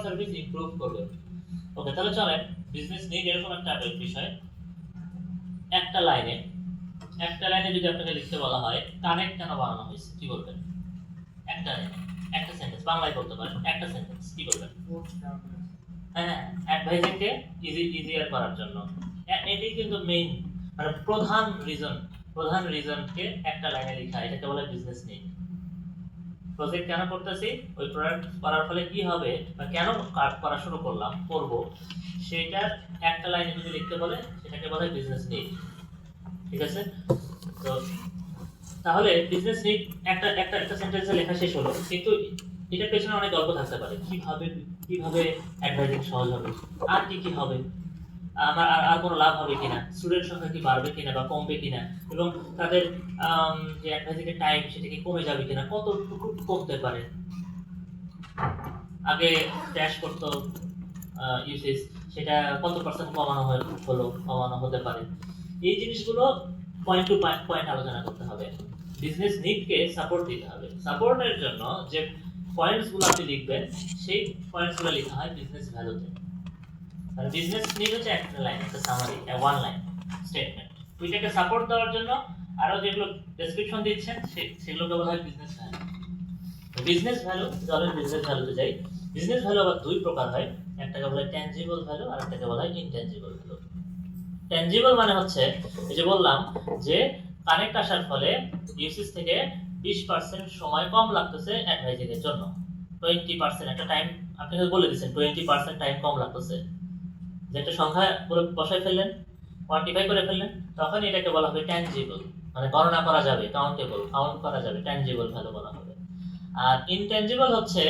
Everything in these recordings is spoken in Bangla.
সার্ভিস ইমপ্রুভ করবে। ওকে, তাহলে চলেন বিজনেস নিড এরকম একটা বিষয়। একটা লাইনে যদি আপনাকে লিখতে বলা হয় কানেক্ট কেন বানানো হয়েছে, কি বলবেন? একটা লাইনে, একটা সেন্টেন্স, বাংলায় বলতে পারেন, একটা সেন্টেন্স, কি বলবেন? হ্যাঁ, অ্যাডভাইজিংকে ইজিয়ার করার জন্য। এটাই কিন্তু মেইন, মানে প্রধান রিজনকে একটা লাইনে লেখা, এটাকে বলে বিজনেস নিড। প্রজেক্ট কেন করতেছি, ওই প্রোডাক্ট করার ফলে কি হবে, বা কেন করা শুরু করব, সেটার একটা লাইনে যদি লিখতে বলে সেটাকে বলে বিজনেস নিড। ঠিক আছে? তো তাহলে বিজনেস নিড একটা একটা একটা সেন্টেন্সে লেখা শেষ হলো, কিন্তু এটার পেছনে অনেক গল্প থাকতে পারে। কিভাবে অ্যাডভাইজিং সহজ হবে, আর কি হবে, আমার আর কোনো লাভ হবে কিনা, স্টুডেন্ট সংখ্যা কি বাড়বে কিনা বা কমবে কিনা, এবং তাদের যে অ্যাডভাইজিং এর টাইম সেটা কি কমে যাবে কিনা, কতটুকু কমতে পারে। আগে ড্যাশ করতো ইউসেজ, সেটা কত পার্সেন্ট কমানো হতে পারে। এই জিনিসগুলো পয়েন্ট টু পয়েন্ট আলোচনা করতে হবে। বিজনেস নিডকে সাপোর্ট দিতে হবে। সাপোর্টের জন্য যে পয়েন্টসগুলো আপনি লিখবেন, সেই পয়েন্টসগুলো লেখা হয় বিজনেস ভ্যালুতে। আর বিজনেস নিড হচ্ছে একটা লাইন, একটা সামারি, ওয়ান লাইন স্টেটমেন্ট। ওইটাকে সাপোর্ট দেওয়ার জন্য আরো যেগুলো ডেসক্রিপশন দিচ্ছেন সেগুলোকে বলা হয় বিজনেস ভ্যালু। বিজনেস ভ্যালু, চলেন বিজনেস ভ্যালুতে যাই। বিজনেস ভ্যালু আবার দুই প্রকার হয়, একটাকে বলা হয় ট্যানজিবল ভ্যালু আর একটাকে বলা হয় ইনট্যানজিবল ভ্যালু। ট্যানজিবল মানে হচ্ছে, এই যে বললাম যে কানেক্ট আসার ফলে ইউসেজ থেকে 20% সময় কম লাগতেছে অ্যাডভাইজিং এর জন্য। 20% একটা টাইম আপনি বলে দিয়েছেন, 20% টাইম কম লাগতেছে। যে একটা সংখ্যা পুরো বসাই ফেললেন, কোয়ান্টিফাই করে ফেললেন, তখন এটাকে বলা হবে ট্যানজিবল, মানে গণনা করা যাবে, কাউন্ট করা যাবে, ট্যানজিবল ভ্যালু বলা হবে। আর ইনট্যানজিবল হচ্ছে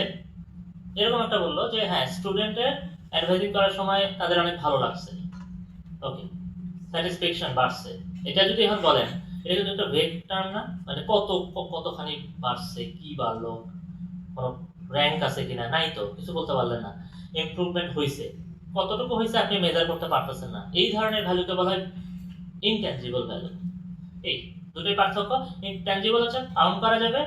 এরকম একটা বললো যে হ্যাঁ, স্টুডেন্টের অ্যাডভাইজিং করার সময় তাদের অনেক ভালো লাগছে, ওকে, স্যাটিসফ্যাকশন বাড়ছে। এটা যদি এখন বলেন, এটা কিন্তু একটা ভেগ টার্ম না, মানে কতখানি বাড়ছে, কি বাড়লো, কোনো র্যাঙ্ক আছে কিনা, নাই তো, কিছু বলতে পারলেন না। ইমপ্রুভমেন্ট হয়েছে, কতটুকু হয়েছে আপনি মেজার করতে পারতেছেন না, এই ধরনের ভ্যালুকে বলা হয় ইনট্যানজিবল ভ্যালু। এই দুটোই পার্থক্য। ইনট্যানজিবল হচ্ছে কাউন্ট করা যাবে,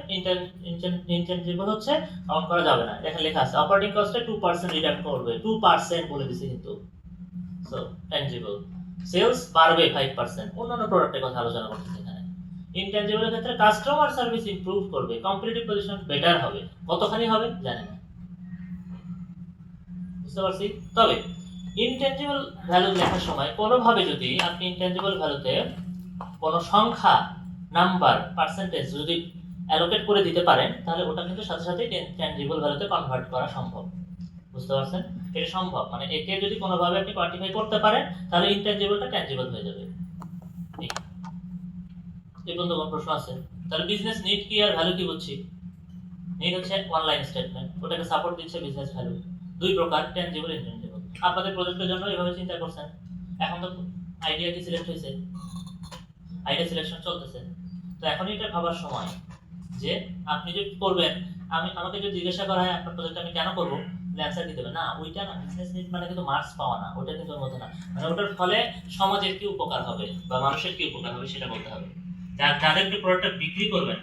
ইনট্যানজিবল হচ্ছে কাউন্ট করা যাবে না। এখানে লেখা আছে অপারেটিং কস্টে 2% রিডাক্ট করবে, 2% বলে দিছে কিন্তু। সো ট্যানজিবল, সেলস বাড়বে 5%, অন্যান্য প্রোডাক্টের কথা আলোচনা করতেছে এখানে। ইনট্যানজিবলের ক্ষেত্রে কাস্টমার সার্ভিস ইমপ্রুভ করবে, কম্পিটিটিভ পজিশন বেটার হবে, কতখানি হবে জানি না, বুঝতে পারছি। তবে ইনট্যানজিবল ভ্যালু লেখার সময় কোনোভাবে যদি আপনি ইনট্যানজিবল ভ্যালুতে কোনো সংখ্যা, নাম্বার, পার্সেন্টেজ যদি অ্যালোকেট করে দিতে পারেন, তাহলে ওটা কিন্তু সাথে সাথে ট্যানজিবল ভ্যালুতে কনভার্ট করা সম্ভব। বুঝতে পারছেন? এটা সম্ভব, মানে একে যদি কোনোভাবে আপনি কোয়ান্টিফাই করতে পারেন, তাহলে ইনট্যানজিবলটা ট্যানজিবল হয়ে যাবে। এই পর্যন্ত কোনো প্রশ্ন আছে? তাহলে বিজনেস নিড কি আর ভ্যালু কি বুঝছি? নিড হচ্ছে ওয়ান লাইন স্টেটমেন্ট, ওটাকে সাপোর্ট দিচ্ছে বিজনেস ভ্যালু। দুই প্রকার, ট্যানজিবল, ইনট্যানজিবল। আপনাদের প্রজেক্টের জন্য এভাবে চিন্তা করছেন। এখন তো আইডিয়া কি সিলেক্ট হয়েছে, আইডিয়া সিলেকশন চলতেছে। তো এখন এটা ভাবার সময় যে আপনি যে করবেন, আমাকে যদি জিজ্ঞাসা করা হয় আপনার প্রজেক্ট আমি কেন করব, অ্যানসার দিতে হবে না, ওইটা না। বিজনেস নিড মানে কিন্তু মার্কস পাওয়া না, ওটা কিন্তু ওর মধ্যে না, মানে ওটার ফলে সমাজের কি উপকার হবে বা মানুষের কি উপকার হবে সেটা বলতে হবে। যাদেরকে প্রোডাক্টটা বিক্রি করবেন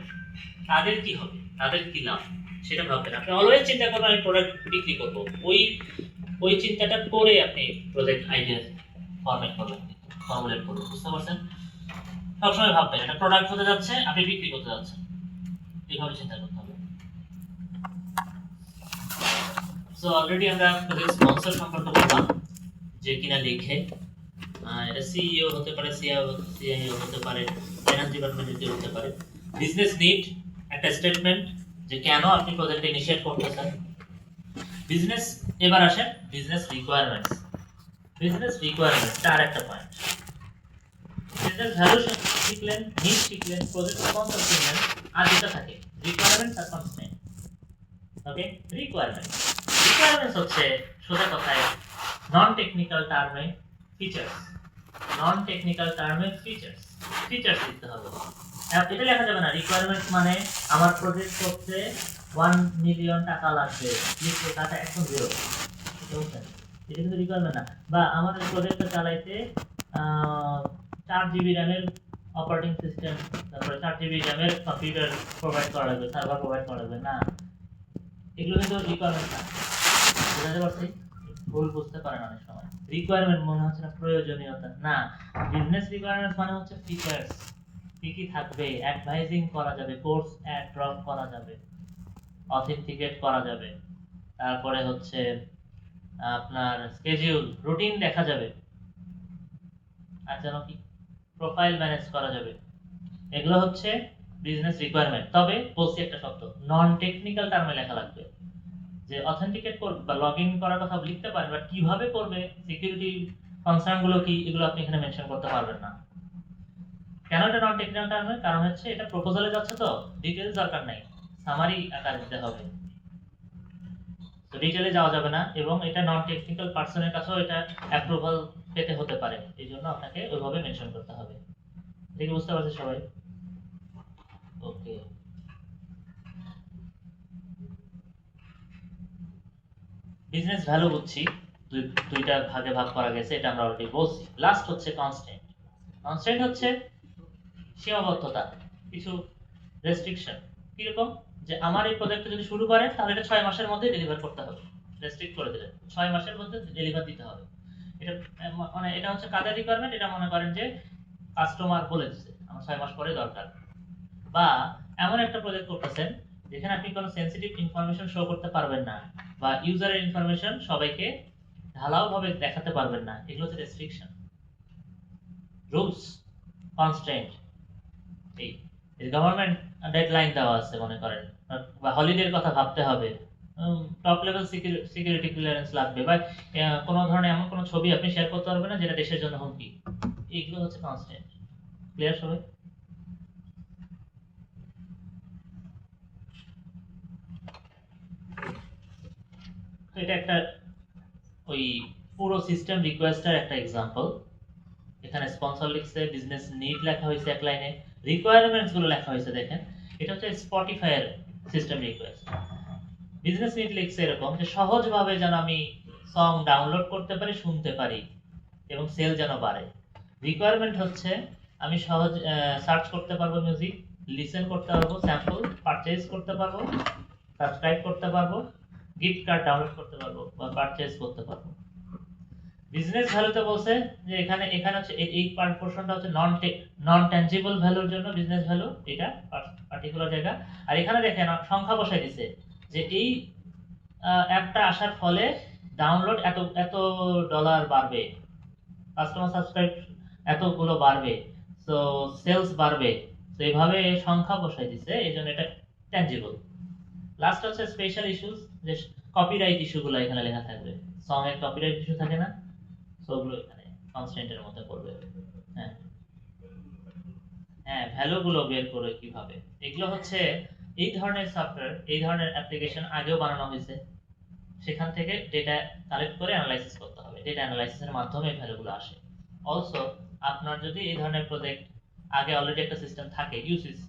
তাদের কি হবে, তাদের কি লাভ, সেটা ভাববেন। আপনি অলওয়েজ চিন্তা করবেন আমি প্রোডাক্ট বিক্রি করব, ওই চিন্তাটা করে আপনি প্রজেক্ট আইডিয়া ফর্মুলেট করবেন। বুঝতে পারছেন? সবসময় ভাববেন এটা প্রোডাক্ট হতে যাচ্ছে, আপনি বিক্রি করতে যাচ্ছেন, এইভাবে চিন্তা করতে হবে। সো অলরেডি আমরা প্রজেক্ট স্পন্সর সম্পর্কে বললাম, যে কিনা লিখে, এটা সিইও হতে পারে, সিআইও হতে পারে, ফাইন্যান্স ডিপার্টমেন্টের কেউ হতে পারে। বিজনেস নিড একটা স্টেটমেন্ট যে কেন আপনি প্রজেক্ট ইনিশিয়েট করতেছেন। বিজনেস, এবার আসেন বিজনেস রিকোয়ারমেন্টস। বিজনেস রিকোয়ারমেন্টস তার একটা পয়েন্ট। বিজনেস ভ্যালু শিখলেন, নিড শিখলেন, প্রজেক্ট স্পন্সর শিখলেন, আর যেটা থাকে রিকোয়ারমেন্টস আর কনস্ট্রেন্ট। ওকে, রিকোয়ারমেন্টস হচ্ছে সোজা কথায় নন টেকনিক্যাল টার্মে ফিচার্স, ফিচার্স লিখতে হবে। এটা লেখা যাবে না রিকোয়ারমেন্টস মানে আমার প্রজেক্ট করতে 1 মিলিয়ন টাকা লাগবে, লিখে টাকা এখন 0, এটা কিন্তু রিকোয়ারমেন্ট না। বা আমাদের প্রজেক্টটা চালাইতে 4 জিবি র্যামের অপারেটিং সিস্টেম, তারপরে 4 জিবি র্যামের কম্পিউটার প্রোভাইড করা লাগবে, সার্ভার প্রোভাইড করা লাগবে না, এগুলো কিন্তু রিকোয়ারমেন্ট না। বুঝতে পারছি? ভুল বুঝতে পারেন অনেক সময়। রিকোয়ারমেন্ট মনে হচ্ছে না প্রয়োজনীয়তা, না। বিজনেস রিকোয়ারমেন্ট মানে হচ্ছে ফিচার্স, কি কি থাকবে, অ্যাডভাইজিং করা যাবে, কোর্স অ্যাড ড্রপ করা যাবে, অথেন্টিকেট করা যাবে, তারপরে হচ্ছে আপনার স্কেডিউল রুটিন দেখা যাবে, আর যেন কি প্রোফাইল ম্যানেজ করা যাবে। এগুলো হচ্ছে বিজনেস রিকোয়ারমেন্ট। তবে বলছি একটা শব্দ, নন টেকনিক্যাল টার্মে লেখা লাগবে। যে অথেন্টিকেট করবে বা লগ ইন করার কথা লিখতে পারেন, বাট কিভাবে করবে, সিকিউরিটি কনসার্ন গুলো কি, এগুলো আপনি এখানে মেনশন করতে পারবেন না। কেন এটা নন টেকনিক্যাল টার্মে? কারণ হচ্ছে এটা প্রপোজালে যাচ্ছে, তো ডিটেইলস দরকার নাই, সামারি আকারে দিতে হবে, তো ডিটেইলে যাওয়া যাবে না। এবং এটা নন টেকনিক্যাল পার্সনের কাছেও এটা অ্যাপ্রুভাল পেতে হতে পারে, এই জন্য আপনাকে ওইভাবে মেনশন করতে হবে। ঠিক বুঝতে পারছি সবাই? ওকে, বিজনেস ভ্যালু বুঝছি, দুইটা ভাগে ভাগ করা গেছে, এটা আমরা অলরেডি বলছি। লাস্ট হচ্ছে কনস্ট্যান্ট। কনস্ট্যান্ট হচ্ছে সীমাবদ্ধতা, কিছু রেস্ট্রিকশন। কিরকম? যে আমার এই প্রজেক্ট যদি শুরু করেন তাহলে এটা 6 মাসের মধ্যে ডেলিভার করতে হবে, রেস্ট্রিক্ট করে দিলেন 6 মাসের মধ্যে ডেলিভার দিতে হবে। এটা মানে এটা হচ্ছে কাদের রিকোয়ারমেন্ট? এটা মনে করেন যে কাস্টমার বলে দিচ্ছে আমার 6 মাস পরে দরকার। বা এমন একটা প্রজেক্ট করতেছেন যেখানে আপনি কোনো সেনসিটিভ ইনফরমেশন শো করতে পারবেন না, বা ইউজারের ইনফরমেশন সবাইকে ঢালাও ভাবে দেখাতে পারবেন না, এগুলো হচ্ছে রেস্ট্রিকশন, রুলস, কনস্ট্রেন্ট। এই গভর্নমেন্ট ডেডলাইন দেওয়া আছে মনে করেন, বা হলিডের কথা ভাবতে হবে, টপ লেভেল সিকিউরিটি ক্লিয়ারেন্স লাগবে, বা কোনো ধরনের এমন কোনো ছবি আপনি শেয়ার করতে পারবেন না যেটা দেশের জন্য হুমকি। এইগুলো হচ্ছে কনস্ট্রেন্ট। ক্লিয়ার সবাই? তো এটা একটা ওই পুরো সিস্টেম রিকোয়েস্টের একটা এক্সাম্পল। এখানে স্পন্সর লিখছে, বিজনেস নিড লেখা হয়েছে এক লাইনে, রিকোয়ারমেন্টস গুলো লেখা হয়েছে দেখেন। এটা হচ্ছে স্পটিফাই এর সিস্টেম রিকোয়েস্ট। বিজনেস নিড লিখছে এরকম যে সহজভাবে যেন আমি সং ডাউনলোড করতে পারি, শুনতে পারি, এবং সেল যেন বাড়ে। রিকোয়ারমেন্ট হচ্ছে আমি সহজ সার্চ করতে পারবো মিউজিক, লিসেন করতে পারবো, স্যাম্পল পারচেজ করতে পারবো, সাবস্ক্রাইব করতে পারবো, গিফট কার্ড ডাউনলোড করতে পারবো বা পারচেজ করতে পারবো। বিজনেস ভ্যালুতে বলছে যে এখানে এখানে হচ্ছে এই পোরশনটা হচ্ছে নন ট্যানজিবল ভ্যালুর জন্য বিজনেস ভ্যালু, এটা পার্টিকুলার জায়গা। আর এখানে দেখেন সংখ্যা বসাই দিছে যে এই অ্যাপটা আসার ফলে ডাউনলোড এত এত ডলার বাড়বে, কাস্টমার সাবস্ক্রাইব এতগুলো বাড়বে, তো সেলস বাড়বে, তো এইভাবে সংখ্যা বসাই দিছে, এই জন্য এটা ট্যানজিবল। লাস্ট হচ্ছে স্পেশাল ইস্যুস, যে কপিরাইট ইস্যুগুলো এখানে লেখা থাকবে। সং এর কপিরাইট ইস্যু থাকে না, সবগুলো এখানে কনস্ট্যান্টের মধ্যে পড়বে। হ্যাঁ হ্যাঁ, ভ্যালু গুলো বের করে কিভাবে, এগুলো হচ্ছে এই ধরনের সফটওয়্যার, এই ধরনের অ্যাপ্লিকেশন আগেও বানানো হয়েছে, সেখান থেকে ডেটা কালেক্ট করে অ্যানালাইসিস করতে হবে, ডেটা অ্যানালাইসিসের মাধ্যমে এই ভ্যালুগুলো আসে। অলসো আপনার যদি এই ধরনের প্রজেক্ট আগে অলরেডি একটা সিস্টেম থাকে ইউসিস,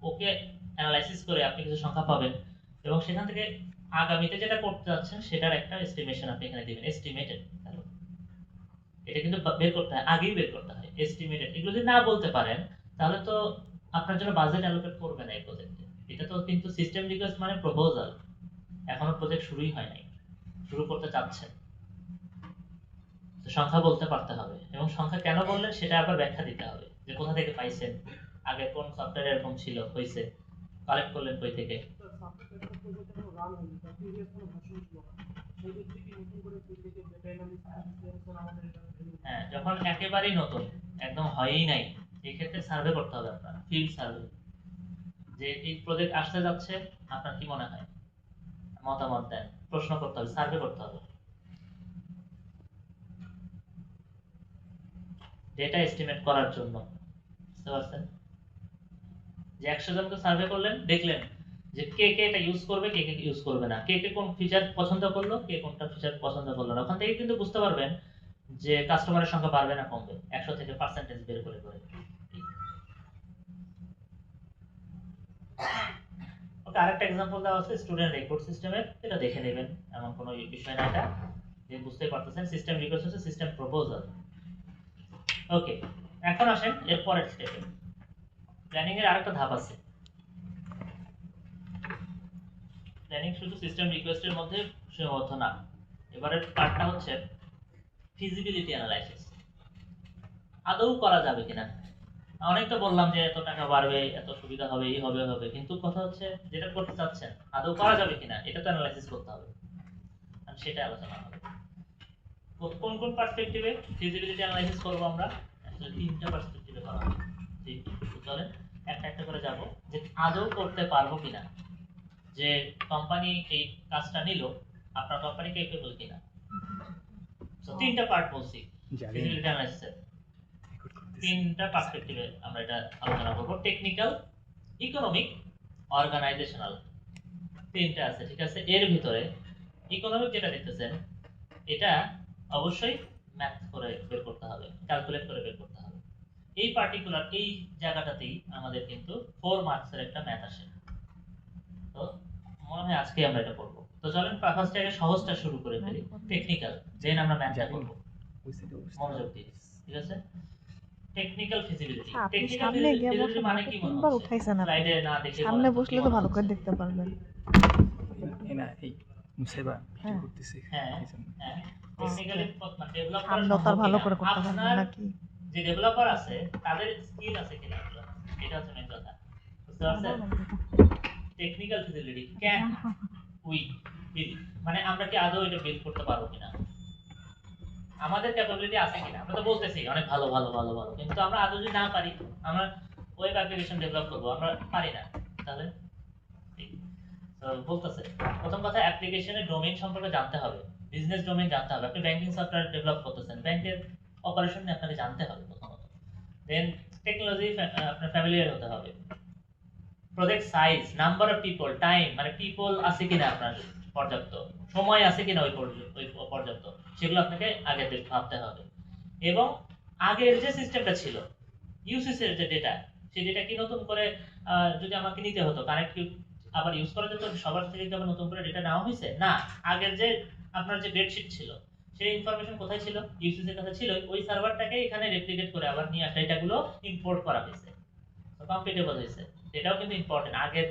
ওকে অ্যানালাইসিস করে আপনি কিছু সংখ্যা পাবেন, এবং সেখান থেকে আগামীতে যেটা করতে যাচ্ছেন সেটার একটা এস্টিমেশন আপনি এখানে দিবেন, এস্টিমেটেড ভ্যালু। এটা কিন্তু বের করতে হয়, আগেই বের করতে হয় এস্টিমেটেড। এগুলো যদি না বলতে পারেন তাহলে তো আপনার জন্য বাজেট অ্যালোকেট করবে না এই প্রজেক্টে। এটা তো কিন্তু সিস্টেম রিকোয়েস্ট মানে প্রপোজাল, এখনো প্রজেক্ট শুরুই হয় নাই, শুরু করতে চাচ্ছেন, তো সংখ্যা বলতে পারতে হবে, এবং সংখ্যা কেন বললেন সেটা আবার ব্যাখ্যা দিতে হবে, যে কোথা থেকে পাইছেন, আগে কোন সফটওয়্যার এরকম ছিল, হয়েছে, কালেক্ট করলেন কই থেকে। হ্যাঁ, যখন একেবারেই নতুন, একদম হয়ই নাই, এই ক্ষেত্রে সার্ভে করতে হবে আপনার, ফিল্ড সার্ভে, যে এই প্রজেক্ট আসতে যাচ্ছে, আপনার কি মনে হয়, মতামত দেন, প্রশ্ন করতে হবে, সার্ভে করতে হবে, ডেটা এস্টিমেট করার জন্য। বুঝতে পারছেন? যে 100 জনকে সার্ভে করলেন, দেখলেন যে কে কে এটা ইউজ করবে, কে কে ইউজ করবে না, কে কে কোন ফিচার পছন্দ করলো, কে কোনটা ফিচার পছন্দ করলো না, ওখান থেকে কিন্তু বুঝতে পারবেন যে কাস্টমারের সংখ্যা বাড়বে না কমবে, 100 থেকে পার্সেন্টেজ বের করে করে। ওকে, আরেকটা এক্সাম্পল দেওয়া আছে স্টুডেন্ট রেকর্ড সিস্টেমের, এটা দেখে নেবেন, এমন কোনো বিষয় না এটা, যে বুঝতে পারতেছেন সিস্টেম রিকোয়েস্ট হচ্ছে সিস্টেম প্রপোজাল। ওকে, এখন আসেন এর পরের স্টেপে। প্ল্যানিং এর আরেকটা ধাপ আছে। প্ল্যানিং শুধু সিস্টেম রিকোয়েস্টের মধ্যে সীমাবদ্ধ না। এবারের পার্টটা হচ্ছে ফিজিবিলিটি অ্যানালাইসিস। আদৌ করা যাবে কিনা। অনেক তো বললাম যে এত টাকা বাড়বে, এত সুবিধা হবে, এই হবে হবে, কিন্তু কথা হচ্ছে যেটা করতে চাচ্ছেন আদৌ করা যাবে কিনা এটা তো অ্যানালাইসিস করতে হবে, আর সেটা আলোচনা হবে। কোন কোন পার্সপেক্টিভে ফিজিবিলিটি অ্যানালাইসিস করব আমরা? আসলে তিনটা পার্সপেক্টিভে করা হবে। ঠিক, তো চলেন একটা একটা করে যাব যে আদৌ করতে পারবো কিনা, যে কোম্পানি এই কাজটা নিল, আপনার কোম্পানি কেপেবল কিনা। তো তিনটা পার্ট বলছি ফিজিবিলিটি অ্যানালাইসিসের, তিনটা পার্সপেক্টিভে আমরা এটা আলোচনা করব। টেকনিক্যাল, ইকোনমিক, অর্গানাইজেশনাল, তিনটা আছে, ঠিক আছে। এর ভিতরে ইকোনমিক যেটা দেখতেছেন এটা অবশ্যই ম্যাথ করে বের করতে হবে, ক্যালকুলেট করে বের করতে হবে। এই পার্টিকুলার এই জায়গাটাতেই আমাদের কিন্তু 4 মার্কসের একটা ম্যাথ আসে। তো মনে হয় আজকে আমরা এটা করব। তো চলেন ফার্স্ট আগে সহজটা শুরু করে ফেলি, টেকনিক্যাল, দেন আমরা ম্যাথটা করব। মনোযোগ দিয়ে, ঠিক আছে। Technical feasibility. টেকনিক্যাল ফিজিবিলিটি মানে কি মনে হচ্ছে? স্লাইডে না দেখে সামনে বসলে তো ভালো করে দেখতে পারবেন। না এই মুসাইবা ভিডিও করতেছে। হ্যাঁ হ্যাঁ, টেকনিক্যালি ডেভেলপ করা সামনে তার ভালো করে করতে আপনার পারবেন নাকি? যে ডেভেলপার আছে তাদের স্কিল আছে কিনা, এটা হচ্ছে মেন কথা। বুঝতে পারছেন? Technical feasibility can we build, মানে আমরা কি আদৌ এটা বিল্ড করতে পারবো কিনা, আমাদের ক্যাপাবিলিটি আছে কিনা। আমরা তো বলতেছি অনেক ভালো ভালো ভালো ভালো, কিন্তু আমরা আদৌ যদি না পারি, আমরা ওয়েব অ্যাপ্লিকেশন ডেভেলপ করবো, আমরা পারি না, তাহলে বলতেছে প্রথম কথা অ্যাপ্লিকেশনের ডোমেইন সম্পর্কে জানতে হবে, বিজনেস ডোমেইন জানতে হবে। আপনি ব্যাংকিং সফটওয়্যার ডেভেলপ করতেছেন, ব্যাংকের অপারেশন নিয়ে আপনাকে জানতে হবে প্রথমত। দেন টেকনোলজি আপনার ফ্যামিলিয়ার হতে হবে। Project size, number of people, time, মানে পিপল আছে কিনা আপনার পর্যাপ্ত, সময় আছে কিনা ওই পর্যাপ্ত, সেগুলো আপনাকে আগে ভাবতে হবে। এবং আগের যে সিস্টেমটা ছিল ইউসিসি এর যে ডেটা, সেই ডেটা কি নতুন করে যদি আমাকে নিতে হতো কানেক্ট আবার ইউজ করা যেত, সবার থেকে আবার নতুন করে ডেটা নেওয়া হয়েছে না। আগের যে আপনার যে ডেটশিট ছিল সেই ইনফরমেশন কোথায় ছিল? ইউসিসি এর কাছে ছিল, ওই সার্ভারটাকে এখানে রেপ্লিকেট করে আবার নিয়ে আসা, ডেটাগুলো ইম্পোর্ট করা হয়েছে, কম্পিটেবল হয়েছে। এটাও কিন্তু ইম্পর্টেন্ট, আগের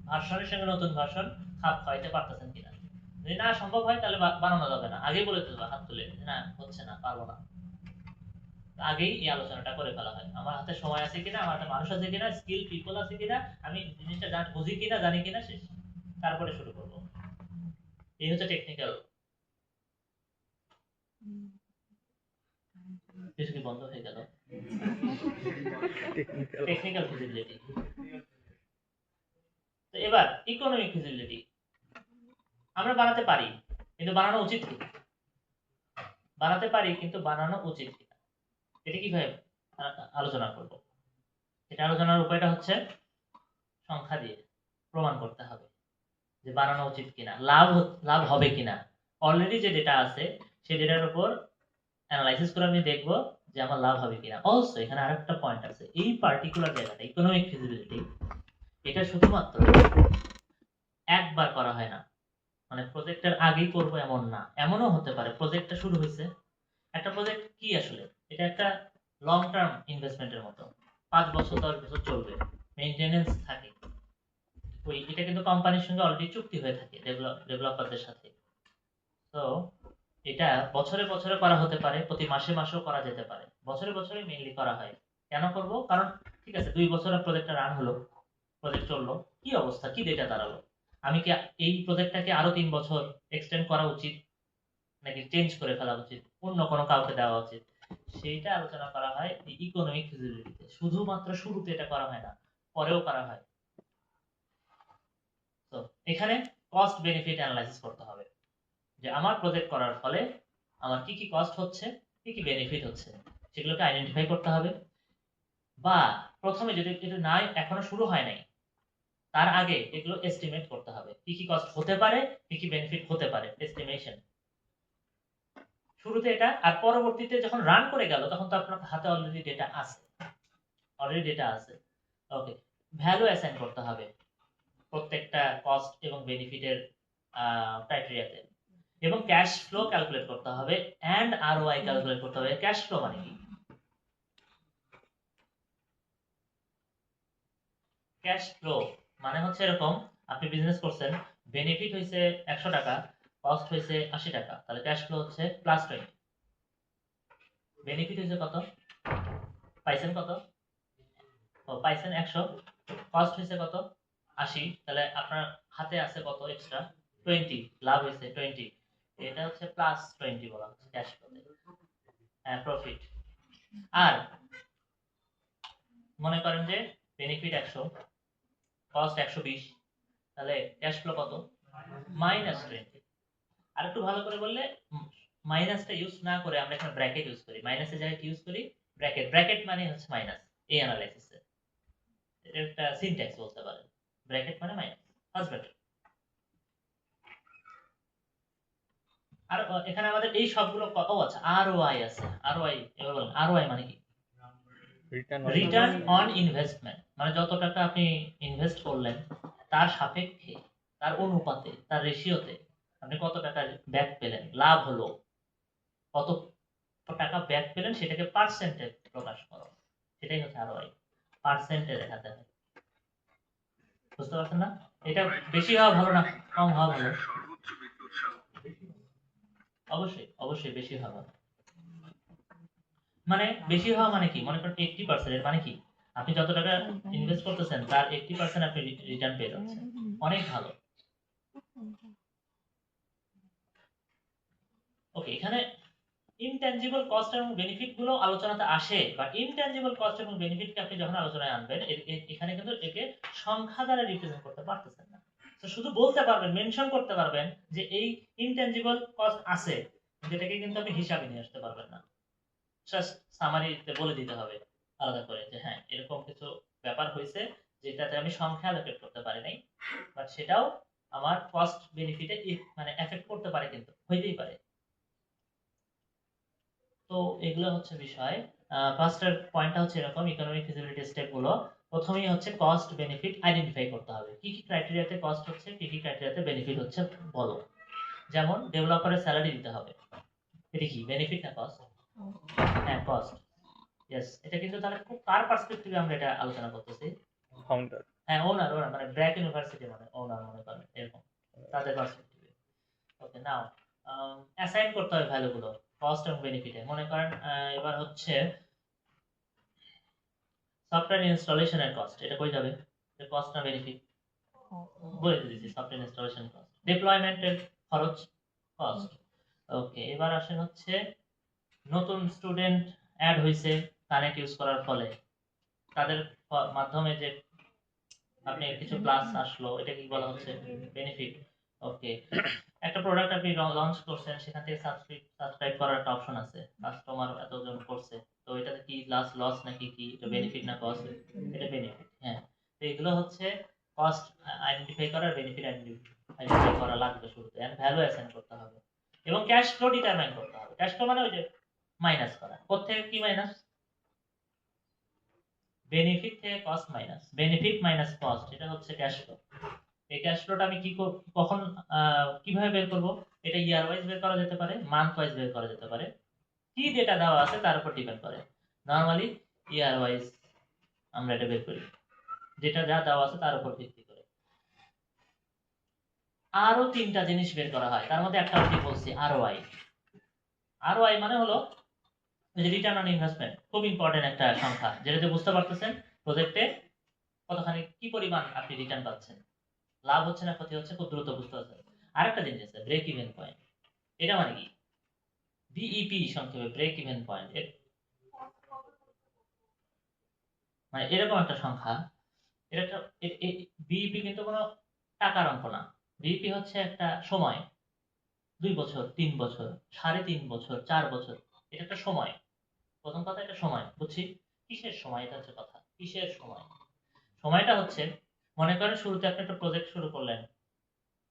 ভার্সনের সঙ্গে নতুন ভার্সন খাপ খাওয়াইতে পারতেছেন কিনা। যদি না সম্ভব হয় তাহলে বানানো যাবে না, আগেই বলে দিতে হাত তুলে না হচ্ছে না, পারবো না, আগেই এই আলোচনাটা করে ফেলা হয়। আমার হাতে সময় আছে কিনা, আমার হাতে মানুষ আছে কিনা, স্কিল পিপল আছে কিনা, আমি জিনিসটা বুঝি কিনা, জানি কিনা, শেষ, তারপরে শুরু করব। এই হচ্ছে টেকনিক্যাল। কিছু কি বন্ধ হয়ে গেল? Technical feasibility. তো এবার ইকোনমিক ফিজিবিলিটি। আমরা বানাতে পারি কিন্তু বানানো উচিত কিনা, বানাতে পারি কিন্তু বানানো উচিত কিনা, এটা কিভাবে আলোচনা করব। এটা আলোচনার উপায়টা হচ্ছে সংখ্যা দিয়ে প্রমাণ করতে হবে যে বানানো উচিত কিনা, লাভ হবে কিনা। অলরেডি যে ডেটা আছে সেই ডেটার উপর অ্যানালাইসিস করে আমি দেখব যে আমার লাভ হবে কিনা। অলসো এখানে আরেকটা পয়েন্ট আছে, এই পার্টিকুলার জায়গাটা ইকোনমিক ফিজিবিলিটি, এটা শুধুমাত্র একবার করা হয় না, মানে প্রজেক্টের আগেই করব এমন না। এমনও হতে পারে প্রজেক্টটা শুরু হয়েছে, একটা প্রজেক্ট কি আসলে এটা একটা লং টার্ম ইনভেস্টমেন্টের মতো, 5 বছর 10 বছর চলবে, মেইনটেনেন্স থাকে, ওই এটা কিন্তু কোম্পানির সঙ্গে অলরেডি চুক্তি হয়ে থাকে ডেভেলপারদের সাথে। তো এটা বছরে বছরে করা হতে পারে, প্রতি মাসে মাসেও করা যেতে পারে, বছরে বছরে মেইনলি করা হয়। কেন করব? কারণ ঠিক আছে 2 বছরের প্রজেক্টটা রান হলো, প্রজেক্ট চললো, কি অবস্থা, কি ডেটা দাঁড়ালো, আমি কি এই প্রজেক্টটাকে আরো 3 বছর এক্সটেন্ড করা উচিত নাকি চেঞ্জ করে ফেলা উচিত, অন্য কোনো কাউকে দেওয়া উচিত, সেইটা আলোচনা করা হয় এই ইকোনমিক ফিজিবিলিটিতে। শুধুমাত্র শুরুতে এটা করা হয় না, পরেও করা হয়। তো এখানে কস্ট বেনিফিট অ্যানালাইসিস করতে হবে যে আমার প্রজেক্ট করার ফলে আমার কি কি কস্ট হচ্ছে, কি কি বেনিফিট হচ্ছে, সেগুলোকে আইডেন্টিফাই করতে হবে। বা প্রথমে যদি এটা নাই, এখনো শুরু হয় নাই, তার আগে এগুলো এস্টিমেট করতে হবে, কি কি কস্ট হতে পারে, কি কি বেনিফিট হতে পারে, এস্টিমেশন শুরুতে এটা। আর পরবর্তীতে যখন রান করে গেল তখন তো আপনার হাতে অলরেডি ডেটা আছে, ওকে। ভ্যালু অ্যাসাইন করতে হবে প্রত্যেকটা কস্ট এবং বেনিফিটের ক্রাইটেরিয়াতে, এবং ক্যাশ ফ্লো ক্যালকুলেট করতে হবে এন্ড আরওআই ক্যালকুলেট করতে হবে। ক্যাশ ফ্লো মানে কি? ক্যাশ ফ্লো মানে হচ্ছে এরকম, আপনি বিজনেস করছেন, বেনিফিট হইছে 100 টাকা, কস্ট হয়েছে 80 টাকা, তাহলে ক্যাশ ফ্লো হচ্ছে +20। বেনিফিট হয়েছে কত? পাইছেন কত? ও পাইছেন 100, কস্ট হয়েছে কত? 80, তাহলে আপনার হাতে আছে কত এক্সট্রা? 20, লাভ হয়েছে 20। এটা হচ্ছে +20 বলা হচ্ছে ক্যাশ ফ্লোতে, হ্যাঁ প্রফিট। আর মনে করেন যে বেনিফিট 100, কস্ট 120, তাহলে ক্যাশ ফ্লো কত? -20। আর একটু ভালো করে বললে, মাইনাসটা ইউজ না করে আমরা এখানে ব্র্যাকেট ইউজ করি, মাইনাসের জায়গায় ইউজ করি ব্র্যাকেট। ব্র্যাকেট মানে হচ্ছে মাইনাস, এই অ্যানালাইসিসে এটা একটা সিনট্যাক্স বলতে পারেন। ব্র্যাকেট মানে মাইনাস, ফার্স্ট ব্র্যাকেট। আর এখানে আমাদের এই সবগুলো ও আচ্ছা আরওআই আছে, আরওআই এবার বলেন আরওআই মানে কি? রিটার্ন অন ইনভেস্টমেন্ট, মানে যত টাকা আপনি ইনভেস্ট করলেন তার সাপেক্ষে, তার অনুপাতে, তার রেশিওতে আপনি কত টাকা ব্যাক পেলেন, লাভ হলো, কত টাকা ব্যাক পেলেন সেটাকে পার্সেন্টে প্রকাশ করো, সেটাই হচ্ছে আরওআই, পার্সেন্টে দেখাতে হয়। বুঝতে পারছেন না? এটা বেশি হওয়া ভালো না কম হওয়া ভালো? অবশ্যই অবশ্যই বেশি হওয়া ভালো। মানে বেশি হওয়া মানে কি? মনে করেন 80%, এর মানে কি আপনি যত টাকা ইনভেস্ট করতেছেন তার 80% আপনি রিটার্ন পেয়ে যাচ্ছেন, অনেক ভালো। ওকে, এখানে ইনট্যানজিবল কস্ট এবং বেনিফিট গুলো আলোচনাতে আসে, বা ইনট্যানজিবল কস্ট এবং বেনিফিটকে আপনি যখন আলোচনায় আনবেন এখানে কিন্তু একে সংখ্যা দ্বারা রিপ্রেজেন্ট করতে পারতেছেন না। তো শুধু বলতে পারবেন, মেনশন করতে পারবেন যে এই ইনট্যানজিবল কস্ট আছে, যেটাকে কিন্তু আপনি হিসাবে নিয়ে আসতে পারবেন না। জাস্ট সামারিতে বলে দিতে হবে আলাদা করে যে হ্যাঁ এরকম কিছু ব্যাপার হয়েছে যেটাতে আমি সংখ্যা অ্যালোকেট করতে পারি নাই, বাট সেটাও আমার কস্ট বেনিফিটে মানে এফেক্ট করতে পারে, কিন্তু হইতেই পারে। তো এগুলো হচ্ছে বিষয়। ফার্স্টের পয়েন্টটা হচ্ছে এরকম, ইকোনমিক ফিজিবিলিটি স্টেপ গুলো প্রথমেই হচ্ছে কস্ট বেনিফিট আইডেন্টিফাই করতে হবে, কি কি ক্রাইটেরিয়াতে কস্ট হচ্ছে, কি কি ক্রাইটেরিয়াতে বেনিফিট হচ্ছে বলো। যেমন ডেভেলপারের স্যালারি দিতে হবে, এটা কি বেনিফিট না কস্ট? হ্যাঁ কস্ট, ইয়েস। এটা কিন্তু তাহলে খুব কার পার্সপেক্টিভে আমরা এটা আলোচনা করতেছি? ফাউন্ডার। হ্যাঁ ওনার, মানে ব্র্যাক ইউনিভার্সিটি মানে ওনার মনে করেন এরকম, তাদের পার্সপেক্টিভে। ওকে নাও অ্যাসাইন করতে হবে ভ্যালুগুলো কস্ট এবং বেনিফিটে। মনে করেন এবার হচ্ছে সফটওয়্যার ইনস্টলেশনের কস্ট, এটা কই যাবে? এটা কস্ট না বেনিফিট? বলে দিয়েছি সফটওয়্যার ইনস্টলেশন কস্ট। ডিপ্লয়মেন্টের খরচ কস্ট। ওকে, এবার আসেন হচ্ছে নতুন স্টুডেন্ট অ্যাড হইছে কানেক্ট ইউজ করার ফলে, তাদের মাধ্যমে যে আপনি কিছু ক্লাস আসলো, এটা কি বলা হচ্ছে? বেনিফিট। ওকে, একটা প্রোডাক্ট আপনি লঞ্চ করছেন, সেখান থেকে সাবস্ক্রাইব করার একটা অপশন আছে, কাস্টমার এতজন করছে, তো এটাতে কি লস নাকি কি, এটা বেনিফিট না কস্ট? এটা বেনিফিট, হ্যাঁ। তো এগুলো হচ্ছে কস্ট আইডেন্টিফাই করা, বেনিফিট আইডেন্টিফাই করা লাগবে শুরুতে, এন্ড ভ্যালু অ্যাসাইন করতে হবে, এবং ক্যাশ ফ্লো ডিটারমাইন করতে হবে। ক্যাশ ফ্লো মানে ওই যে মাইনাস করা, কোত্থেকে কি মাইনাস? বেনিফিট থেকে cost minus, benefit minus cost, এটা হচ্ছে ক্যাশ ফ্লো। এই ক্যাশ ফ্লোটা আমি কি কখন কিভাবে বের করব? এটা ইয়ার ওয়াইজ বের করা যেতে পারে, মান্থ ওয়াইজ বের করা যেতে পারে, কি ডেটা দেওয়া আছে তার উপর ডিপেন্ড করে। নরমালি ইয়ার ওয়াইজ আমরা এটা বের করি, যেটা যা দেওয়া আছে তার উপর ভিত্তি করে। আরো তিনটা জিনিস বের করা হয়, তার মধ্যে একটা আমি বলছি আরওআই। আরওআই মানে হলো রিটার্ন অন ইনভেস্টমেন্ট, খুব ইম্পর্টেন্ট একটা সংখ্যা, যেটাতে বুঝতে পারতেছেন প্রজেক্টে কতখানি কি পরিমাণ আপনি রিটার্ন পাচ্ছেন, লাভ হচ্ছে না ক্ষতি হচ্ছে, খুব দ্রুত বুঝতে পারছেন। আরেকটা জিনিস আছে ব্রেক ইভেন পয়েন্ট, এটা মানে কি? বিইপি সংক্ষেপে, ব্রেক ইভেন পয়েন্ট, মানে এরকম একটা সংখ্যা। এটা একটা বিইপি কিন্তু কোনো টাকার অঙ্ক না, বিইপি হচ্ছে একটা সময়, 2 বছর 3 বছর 3.5 বছর 4 বছর, এটা একটা সময়। প্রথম কথা এটা সময়, বুঝছি কিসের সময়, এটা হচ্ছে কথা, কিসের সময়? সময়টা হচ্ছে মনে করেন শুরুতে আপনি একটা প্রজেক্ট শুরু করলেন,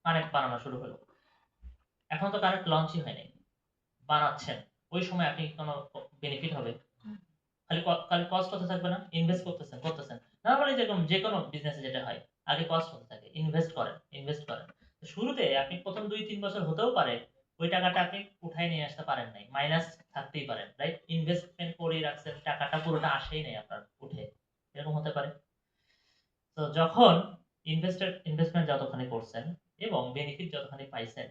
কানেক্ট বানানো শুরু হলো, এখন তো কানেক্ট লঞ্চই হয়নি, বানাচ্ছেন, ওই সময় আপনি কোনো বেনিফিট হবে? খালি খালি কস্ট হতে থাকবে না? ইনভেস্ট করতেছেন নরমালি, যেরকম যে কোনো বিজনেসে যেটা হয়, আগে কস্ট হতে থাকে, ইনভেস্ট করেন। শুরুতে আপনি প্রথম 2-3 বছর হতেও পারে ওই টাকাটা আপনি উঠায় নিয়ে আসতে পারেন নাই, মাইনাস থাকতেই পারেন, রাইট? ইনভেস্টমেন্ট করে রাখছেন, টাকাটা পুরোটা আসেই নাই আপনার উঠে, এরকম হতে পারে। তো যখন ইনভেস্টমেন্ট যতখানি করছেন এবং বেনিফিট যতখানি পাইছেন,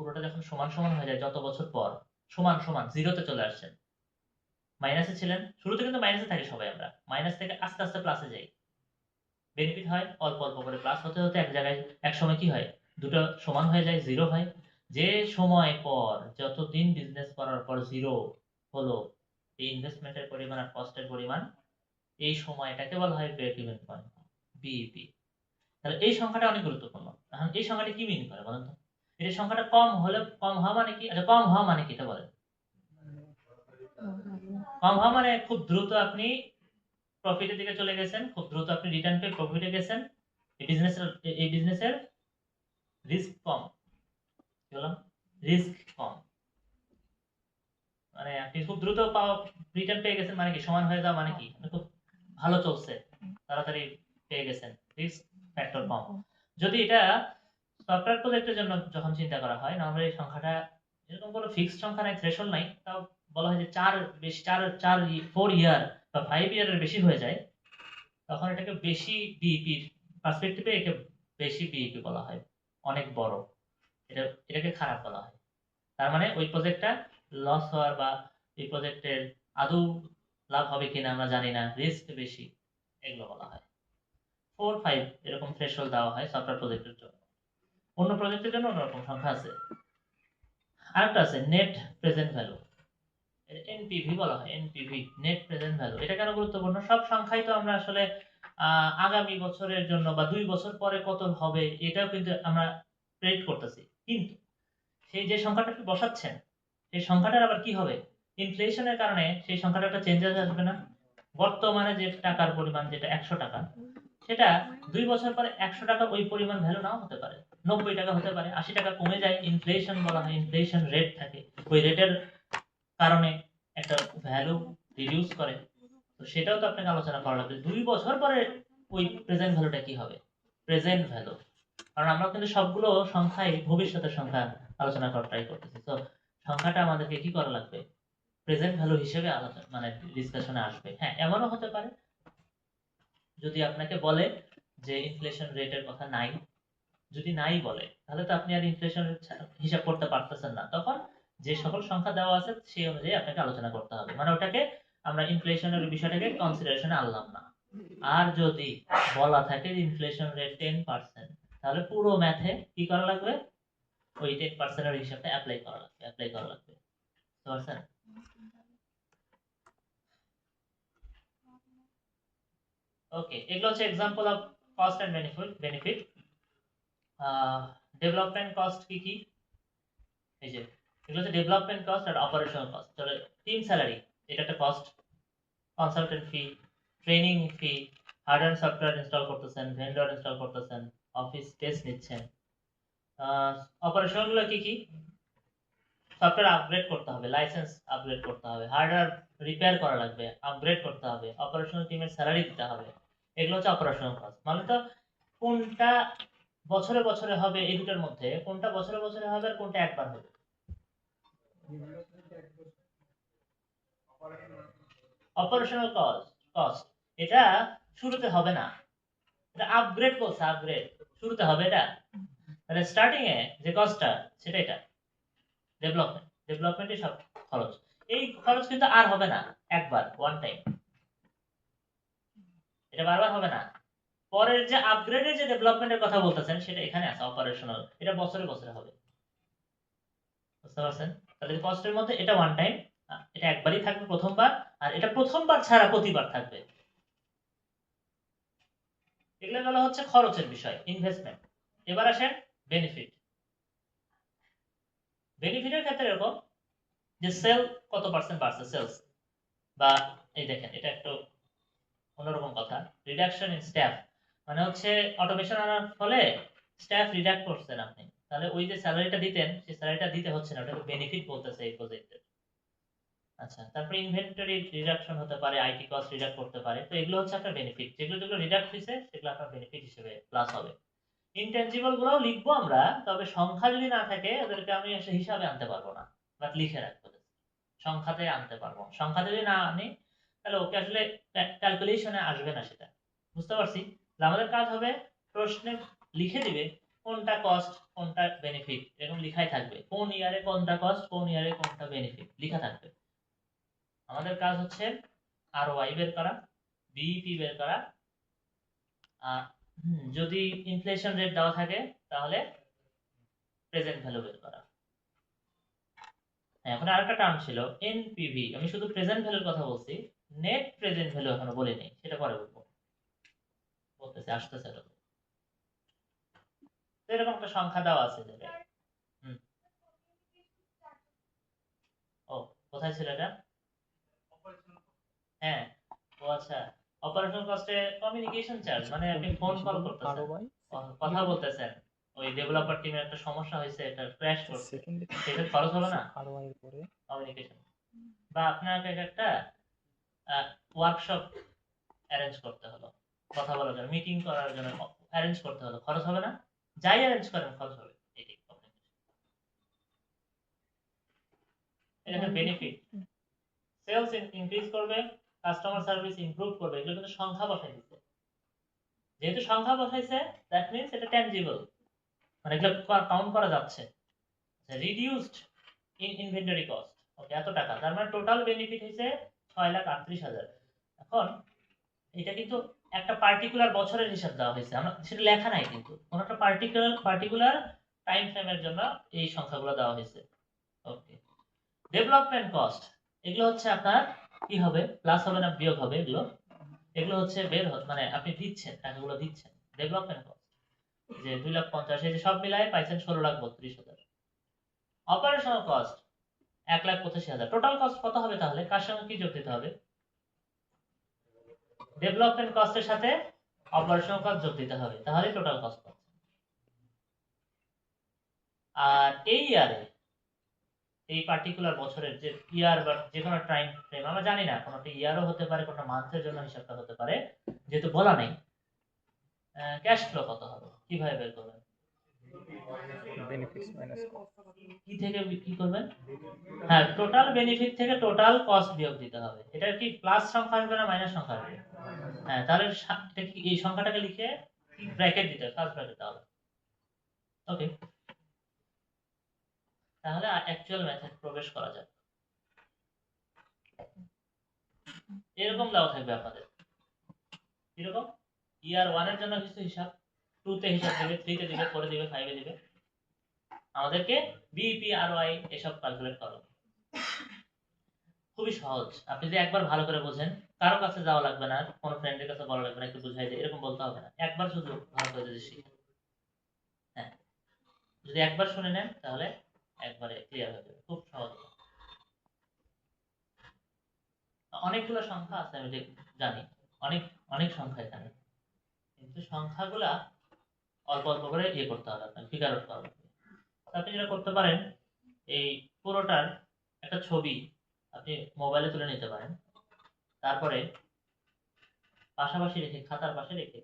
পুরোটা যখন সমান সমান হয়ে যায় যত বছর পর সমান সমান জিরোতে চলে আসছেন, মাইনাসে ছিলেন, শুরুতে কিন্তু মাইনাসে থাকি সবাই, আমরা মাইনাস থেকে আস্তে আস্তে প্লাসে যাই, বেনিফিট হয় অল্প অল্প করে প্লাস হতে হতে এক জায়গায় এক সময় কি হয়, দুটো সমান হয়ে যায়, জিরো হয়। যে সময় পর যতদিন বিজনেস করার পর জিরো হলো এই ইনভেস্টমেন্টের পরিমাণ আর কস্টের পরিমাণ, এই সময়টাকে বলা হয় ব্রেক ইভেন পয়েন্ট, বিইপি। তাহলে এই সংখ্যাটা অনেক গুরুত্বপূর্ণ। এখন এই সংখ্যাটা কি মিন করে বলেন তো? এই সংখ্যাটা কম হলে, কম হওয়া মানে কি, আচ্ছা কম হওয়া মানে কি এটা বলেন। কম হওয়া মানে খুব দ্রুত আপনি প্রফিটের দিকে চলে গেছেন, খুব দ্রুত আপনি রিটার্ন পেয়ে প্রফিটে গেছেন, এই বিজনেসের রিস্ক কম, কি বললাম, রিস্ক কম, মানে আপনি খুব দ্রুত রিটার্ন পেয়ে গেছেন মানে কি, সমান হয়ে যাওয়া মানে কি, আপনি খুব ভালো চলছে, তাড়াতাড়ি পেয়ে গেছেন, রিস্ক ফ্যাক্টর কম। যদি এটা সফটওয়্যার প্রজেক্টের জন্য যখন চিন্তা করা হয়, নরমালি এই সংখ্যাটা এরকম কোনো ফিক্সড সংখ্যা নাই, থ্রেশহোল্ড নাই, তাও বলা হয় যে চার বেশি, চার 4 ইয়ার বা 5 ইয়ারের বেশি হয়ে যায়, তখন এটাকে বেশি বিইপির পার্সপেক্টিভে একে বেশি বিইপি বলা হয়, অনেক বড়, এটাকে খারাপ বলা হয়। তার মানে ওই প্রজেক্টটা লস হওয়ার বা এই প্রজেক্টের আদৌ লাভ হবে কিনা আমরা জানি না, রিস্ক বেশি, এগুলো বলা হয়। 4-5 এরকম থ্রেশহোল্ড দেওয়া হয় সফটওয়্যার প্রজেক্টের জন্য। অন্য প্রজেক্টের জন্য অন্যরকম সংখ্যা আছে। আরেকটা আছে নেট প্রেজেন্ট ভ্যালু, এনপিভি বলা হয়, এনপিভি নেট প্রেজেন্ট ভ্যালু। এটা কেন গুরুত্বপূর্ণ? সব সংখ্যাই তো আমরা আসলে আগামী বছরের জন্য বা 2 বছর পরে কত হবে এটাও কিন্তু আমরা প্রেডিক্ট করতেছি, কিন্তু সেই যে সংখ্যাটা আপনি বসাচ্ছেন সেই সংখ্যাটার আবার কি হবে, ইনফ্লেশনের কারণে সেই সংখ্যাটা একটা চেঞ্জেস আসবে না। বর্তমানে যে টাকার পরিমাণ যেটা 100 টাকা, সেটা 2 বছর পরে 100 টাকা ওই পরিমাণ ভ্যালু নাও হতে পারে, 90 টাকা হতে পারে, 80 টাকা কমে যায়, ইনফ্লেশন বলা হয়, ইনফ্লেশন রেট থাকে, ওই রেটের কারণে একটা ভ্যালু রিডিউস করে। তো সেটাও তো আপনাকে আলোচনা করা লাগবে 2 বছর পরে ওই প্রেজেন্ট ভ্যালুটা কি হবে, প্রেজেন্ট ভ্যালু। কারণ আমরা কিন্তু সবগুলো সংখ্যাই ভবিষ্যতের সংখ্যা আলোচনা করার ট্রাই করতেছি, তো সংখ্যাটা আমাদেরকে কি করা লাগবে, প্রেজেন্ট ভ্যালু হিসেবে আলোচনা মানে ডিসকাশনে আসবে। হ্যাঁ, এমনও হতে পারে যদি আপনাকে বলে যে ইনফ্লেশন রেটের কথা নাই, যদি নাই বলে তাহলে তো আপনি আর ইনফ্লেশন হিসাব করতে পারতেছেন না, তখন যে সকল সংখ্যা দেওয়া আছে সেই অনুযায়ী আপনাকে আলোচনা করতে হবে, মানে ওটাকে আমরা ইনফ্লেশনের বিষয়টাকে কনসিডারেশনে আনলাম না। আর যদি বলা থাকে যে ইনফ্লেশন রেট 10%, তাহলে পুরো ম্যাথে কি করা লাগবে, ওই 10% এর হিসাবটা অ্যাপ্লাই করা লাগবে বুঝতে পারছেন? ওকে, এগুলো হচ্ছে example of cost and benefit. Development cost কি কি, এই যে এগুলো হচ্ছে ডেভেলপমেন্ট কস্ট আর অপারেশনাল কস্ট। তাহলে টিম স্যালারি, এটা একটা cost, consultant fee, training fee, hardware software install করতেছেন, ভেন্ডর ইনস্টল করতেছেন, অফিস স্পেস নিচ্ছেন। অপারেশনাল গুলো কি কি, সফটওয়্যার আপগ্রেড করতে হবে, লাইসেন্স আপগ্রেড করতে হবে, হার্ডওয়্যার রিপেয়ার করা লাগবে, আপগ্রেড করতে হবে, অপারেশনাল টিমের স্যালারি দিতে হবে, এগুলো হচ্ছে অপারেশনাল কস্ট। মানে তো কোনটা বছরে বছরে হবে, এই দুটোর মধ্যে কোনটা বছরে বছরে হবে আর কোনটা একবার হবে? অপারেশনাল কস্ট এটা শুরুতে হবে না, এটা আপগ্রেড বলছে, আপগ্রেড শুরুতে হবে এটা। তাহলে স্টার্টিং এ যে কস্টটা সেটা এটা ডেভেলপমেন্টে সব খরচ, এই খরচ কিন্তু আর হবে না, একবার ওয়ান টাইম, এটা বারবার হবে না। পরের যে আপগ্রেডের যে ডেভেলপমেন্টের কথা বলতেছেন সেটা এখানে আছে অপারেশনাল, এটা বছরে বছরে হবে, বুঝতে পারছেন? তাহলে কস্টের মধ্যে এটা ওয়ান টাইম, এটা একবারই থাকবে প্রথমবার, আর এটা প্রথমবার ছাড়া প্রতিবার থাকবে। এগুলো গেল হচ্ছে খরচের বিষয়, ইনভেস্টমেন্ট। এবার আসেন বেনিফিট। বেনিফিটের ক্ষেত্রে এরকম যে সেল কত পার্সেন্ট বাড়ছে, সেলস, বা এই দেখেন এটা একটু অন্যরকম কথা, রিডাকশন ইন স্টাফ, মানে হচ্ছে অটোমেশন আনার ফলে স্টাফ রিডাক্ট করছেন আপনি, তাহলে ওই যে স্যালারিটা দিতেন সেই স্যালারিটা দিতে হচ্ছে না, ওটাকে বেনিফিট বলতেছে এই প্রজেক্টের। আচ্ছা, তারপরে ইনভেন্টরি রিডাকশন হতে পারে, আইটি কস্ট রিডাক্ট করতে পারে, তো এগুলো হচ্ছে আপনার বেনিফিট, যেগুলো যেগুলো রিডাক্ট হয়েছে সেগুলো আপনার বেনিফিট হিসেবে প্লাস হবে। ইনটেনজিবল গুলোও লিখবো আমরা, তবে সংখ্যা যদি না থাকে ওদেরকে আমি এসে হিসাবে আনতে পারবো না, বাট লিখে রাখবো, সংখ্যাতে আনতে পারবো, সংখ্যা যদি না আনি তাহলে ওকে আসলে ক্যালকুলেশনে আসবে না সেটা, বুঝতে পারছি? তাহলে আমাদের কাজ হবে প্রশ্নে লিখে দিবে কোনটা কস্ট কোনটা বেনিফিট এরকম লেখাই থাকবে, কোন ইয়ারে কোনটা কস্ট কোন ইয়ারে কোনটা বেনিফিট লেখা থাকবে। আমাদের কাজ হচ্ছে আরওআই বের করা, বিইপি বের করা, যদি ইনফ্লেশন রেট দেওয়া থাকে তাহলে প্রেজেন্ট ভ্যালু বের করা। হ্যাঁ, এখন আরেকটা টার্ম ছিল এনপিভি, আমি শুধু প্রেজেন্ট ভ্যালুর কথা বলছি, নেট প্রেজেন্ট ভ্যালু এখনো বলিনি, সেটা পরে বলবো, বলতেছে আসতেছে এটা। তো এরকম একটা সংখ্যা দেওয়া আছে যে, ও কোথায় ছিল এটা? হ্যাঁ, ও আচ্ছা, অপারেশনাল কস্টে কমিউনিকেশন চার্জ, মানে আপনি ফোন কল করতেছেন, কথা বলতেছেন, ওই ডেভেলপার টিমের একটা সমস্যা হয়েছে, এটা ক্র্যাশ করছে, সেটা খরচ হবে না কমিউনিকেশন। বা আপনাকে একটা ওয়ার্কশপ অ্যারেঞ্জ করতে হলো, কথা বলার জন্য, মিটিং করার জন্য অ্যারেঞ্জ করতে হলো, খরচ হবে না? যাই অ্যারেঞ্জ করেন খরচ হবে, এটাই এটা বেনিফিট। সেলস ইনক্রিজ করবে, কাস্টমার সার্ভিস ইমপ্রুভ করবে, এগুলো কিন্তু সংখ্যা বসাই দিচ্ছে। যেহেতু সংখ্যা বসাইছে, দ্যাট মিন্স এটা ট্যানজিবল, মানে এগুলো কাউন্ট করা যাচ্ছে। রিডিউসড ইনভেন্টরি কস্ট, ওকে, এত টাকা, তার মানে টোটাল বেনিফিট হইছে 6,38,000। এখন এটা কিন্তু একটা পার্টিকুলার বছরের হিসাব দেওয়া হয়েছে, আমরা সেটা লেখা নাই, কিন্তু কোন একটা পার্টিকুলার টাইম ফ্রেমের জন্য এই সংখ্যাগুলো দেওয়া হয়েছে। ওকে, ডেভেলপমেন্ট কস্ট, এগুলো হচ্ছে আপনার কি হবে, প্লাস হবে না বিয়োগ হবে, এগুলো এগুলো হচ্ছে বের মানে আপনি দিচ্ছেন, টাকাগুলো দিচ্ছেন, ডেভেলপমেন্ট কস্ট যে 2,50,000, এই যে সব মিলায় পাইছেন 16,32,000। Operational cost 1,85,000। টোটাল কস্ট কত হবে তাহলে, কার সঙ্গে কি যোগ দিতে হবে? ডেভেলপমেন্ট কস্টের সাথে অপারেশনাল কস্ট যোগ দিতে হবে, তাহলে টোটাল কস্ট পাচ্ছেন। আর এই ইয়ারে, এই পার্টিকুলার বছরের যে ইয়ার বা যে কোনো টাইম ফ্রেম, আমরা জানি না, কোনটা ইয়ারও হতে পারে, কোনটা মান্থের জন্য হিসাবটা হতে পারে, যেহেতু বলা নেই, ক্যাশ ফ্লো কত হবে কিভাবে বের করবেন? বেনিফিটস মাইনাস কি থেকে কি করবেন? হ্যাঁ, টোটাল বেনিফিট থেকে টোটাল কস্ট বিয়োগ দিতে হবে। এটা কি প্লাস সংখ্যা আসবে না মাইনাস সংখ্যা আসবে? হ্যাঁ, তাহলে এটা কি এই সংখ্যাটাকে লিখে ব্র্যাকেট দিতে হবে, ফার্স্ট ব্র্যাকেট তাহলে। ওকে, তাহলে অ্যাকচুয়াল মেথড প্রবেশ করা যাক। এরকম দেওয়া থাকবে আপনাদের, এরকম ইয়ার 1 এর জন্য কিছু হিসাব, 2 তে হিসাব দিবে, 3 তে দিবে, 4 এ দিবে, 5 এ দিবে, আমাদেরকে বিইপি আরওআই এসব ক্যালকুলেট করো। খুবই সহজ, আপনি যদি একবার ভালো করে বোঝেন, কারো কাছে যাওয়া লাগবে না, কোনো ফ্রেন্ডের কাছে বলা লাগবে না, একটু বুঝাই দে এরকম বলতে হবে না, একবার শুধু ভালো করে যদি শিখেন, হ্যাঁ, যদি একবার শুনে নেন তাহলে একবারে ক্লিয়ার হয়ে যাবে, খুব সহজ। অনেকগুলো সংখ্যা আছে আমি জানি, অনেক অনেক সংখ্যা এখানে, কিন্তু সংখ্যাগুলা অল্প অল্প করে ইয়ে করতে হবে, আপনার ফিগার আউট করা লাগবে। আপনি যেটা করতে পারেন, এই পুরোটার একটা ছবি আপনি মোবাইলে তুলে নিতে পারেন, তারপরে পাশাপাশি রেখে, খাতার পাশে রেখে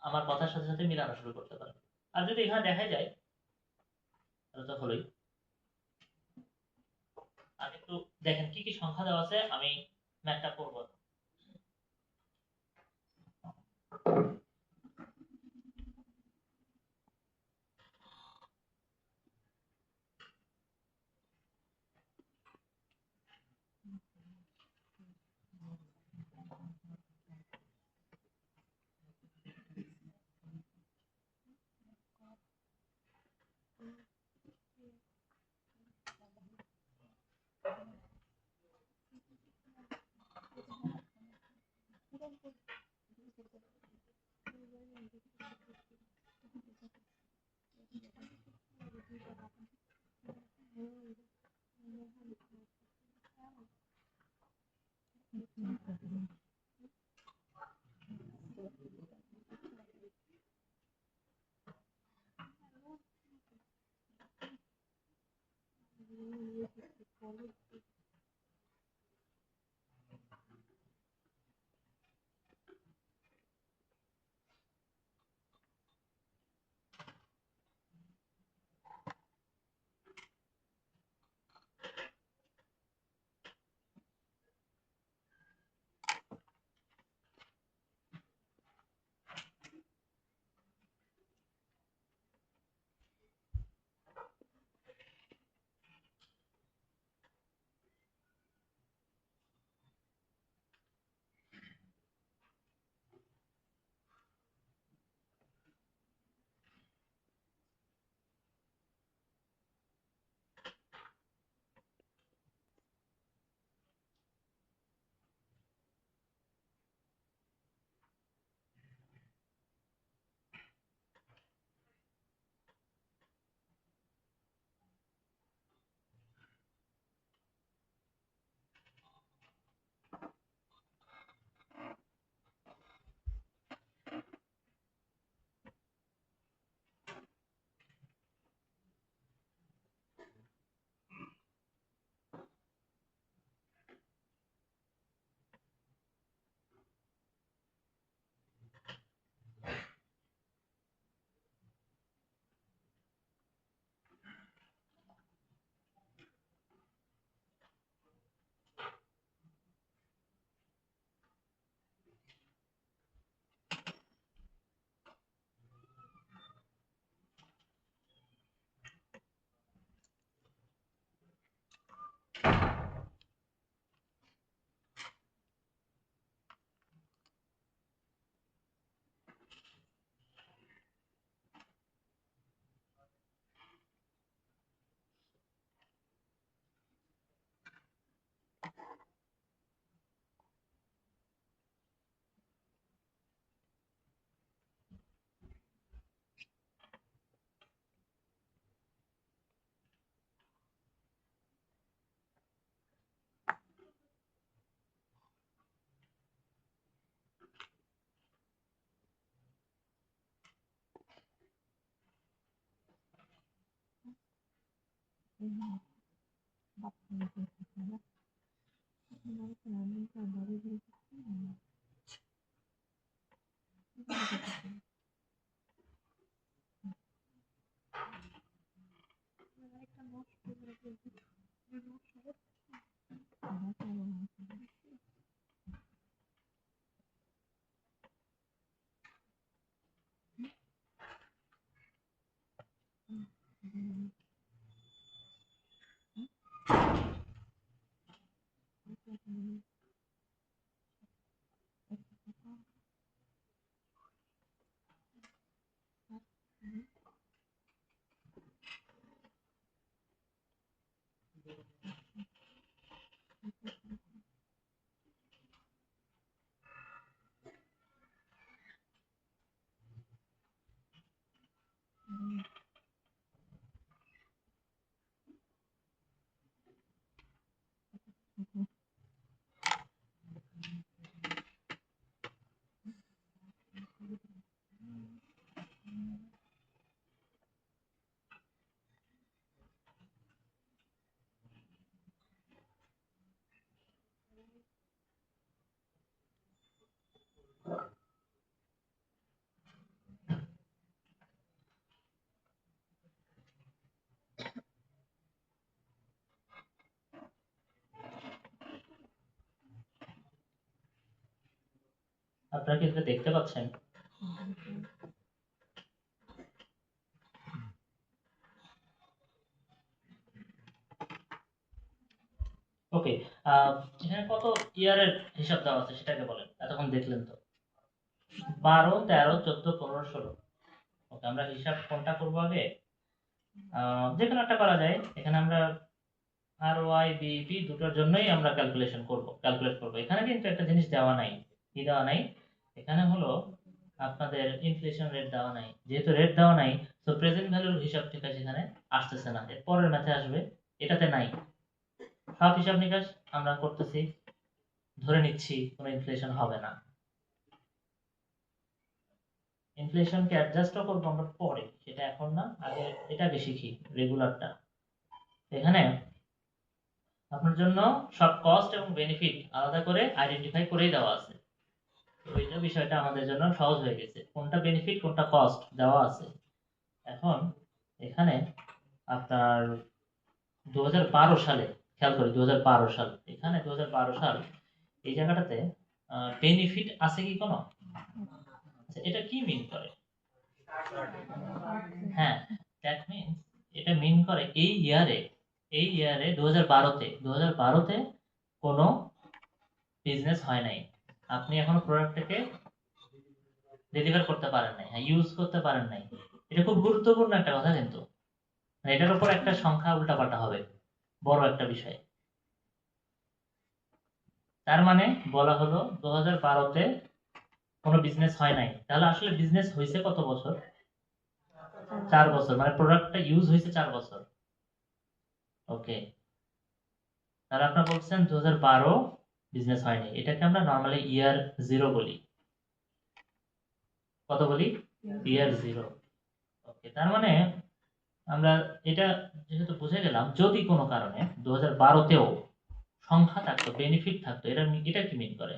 আমার কথার সাথে সাথে মিলানো শুরু করতে পারেন। আর যদি এখানে দেখা যায় তাহলে তো হলোই। আর একটু দেখেন কি কি সংখ্যা দেওয়া আছে, আমি ম্যাথটা করব। আপনারা কি এটা দেখতে পাচ্ছেন? ওকে, এখানে কত ইয়ারের হিসাব দেওয়া আছে সেটাকে বলেন। এতক্ষণ দেখলেন তো 12, 13, 14, 15, 16। ওকে, আমরা হিসাব কোনটা করবো আগে? যে কোনো একটা করা যায়। এখানে আমরা আর ওয়াই বিপি দুটোর জন্যই আমরা ক্যালকুলেট করব। এখানে কিন্তু একটা জিনিস দেওয়া নাই। কি দেওয়া নাই? এখানে হলো আপনাদের ইনফ্লেশন রেট দেওয়া নাই। যেহেতু রেট দেওয়া নাই, তো প্রেজেন্ট ভ্যালুর হিসাব ঠিক আছে এখানে আসতেছে না। এর পরের ম্যাথে আসবে, এটাতে নাই। সব হিসাব নিকাশ আমরা করতেছি, ধরে নিচ্ছি কোনো ইনফ্লেশন হবে না। ইনফ্লেশনকে অ্যাডজাস্টও করবো আমরা পরে, সেটা এখন না, আগে এটাকে শিখি রেগুলারটা। এখানে আপনার জন্য সব কস্ট এবং বেনিফিট আলাদা করে আইডেন্টিফাই করেই দেওয়া আছে। তো এটা বিষয়টা আমাদের জন্য সহজ হয়ে গেছে, কোনটা বেনিফিট কোনটা কস্ট দেওয়া আছে। এখন এখানে আপনার 2012 সালে খেয়াল করি, 2012 সাল, এখানে 2012 সাল এই জায়গাটাতে বেনিফিট আছে কি কোনো? আচ্ছা, এটা কি মিন করে? হ্যাঁ, দ্যাট মিন্স এটা মিন করে এই ইয়ারে 2012তে কোনো বিজনেস হয় নাই। আপনি এখনো প্রোডাক্টটাকে ডেলিভার করতে পারেন নাই, হ্যাঁ, ইউজ করতে পারেন নাই। এটা খুব গুরুত্বপূর্ণ একটা কথা, কিন্তু মানে এটার উপর একটা সংখ্যা উল্টাপাল্টা হবে, বড় একটা বিষয়। তার মানে বলা হলো 2012তে কোনো বিজনেস হয় নাই। তাহলে আসলে বিজনেস হয়েছে কত বছর? 4 বছর, মানে প্রোডাক্টটা ইউজ হয়েছে 4 বছর। ওকে, তাহলে আপনারা বলছেন 2012 বিজনেস হয়নি, এটাকে আমরা নর্মালি ইয়ার 0 বলি। কত বলি? ইয়ার 0। ওকে, তার মানে আমরা এটা যেহেতু বুঝে গেলাম, যদি কোনো কারণে 2012তেও সংখ্যা থাকতো, বেনিফিট থাকতো, এটা কি মিন করে?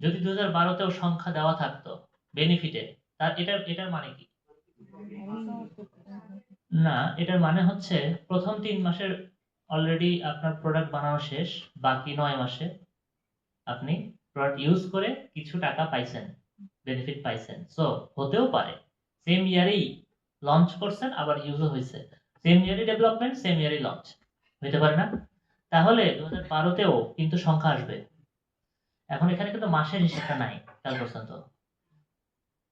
যদি 2012তেও সংখ্যা দেওয়া থাকতো বেনিফিটে, তার এটার মানে কি? না, এটার মানে হচ্ছে প্রথম 3 মাসের অলরেডি আপনার প্রোডাক্ট বানানো শেষ, বাকি 9 মাসে আপনি প্রোডাক্ট ইউজ করে কিছু টাকা পাইছেন, বেনিফিট পাইছেন। সো হতেও পারে সেম ইয়ারেই লঞ্চ করছেন, আবার ইউজও হয়েছে, সেম ইয়ারই ডেভেলপমেন্ট, সেম ইয়ারই লঞ্চ, হইতে পারে না? তাহলে 2012তেও কিন্তু সংখ্যা আসবে। এখন এখানে কিন্তু মাসের হিসাবটা নাই, খেয়াল করছেন তো?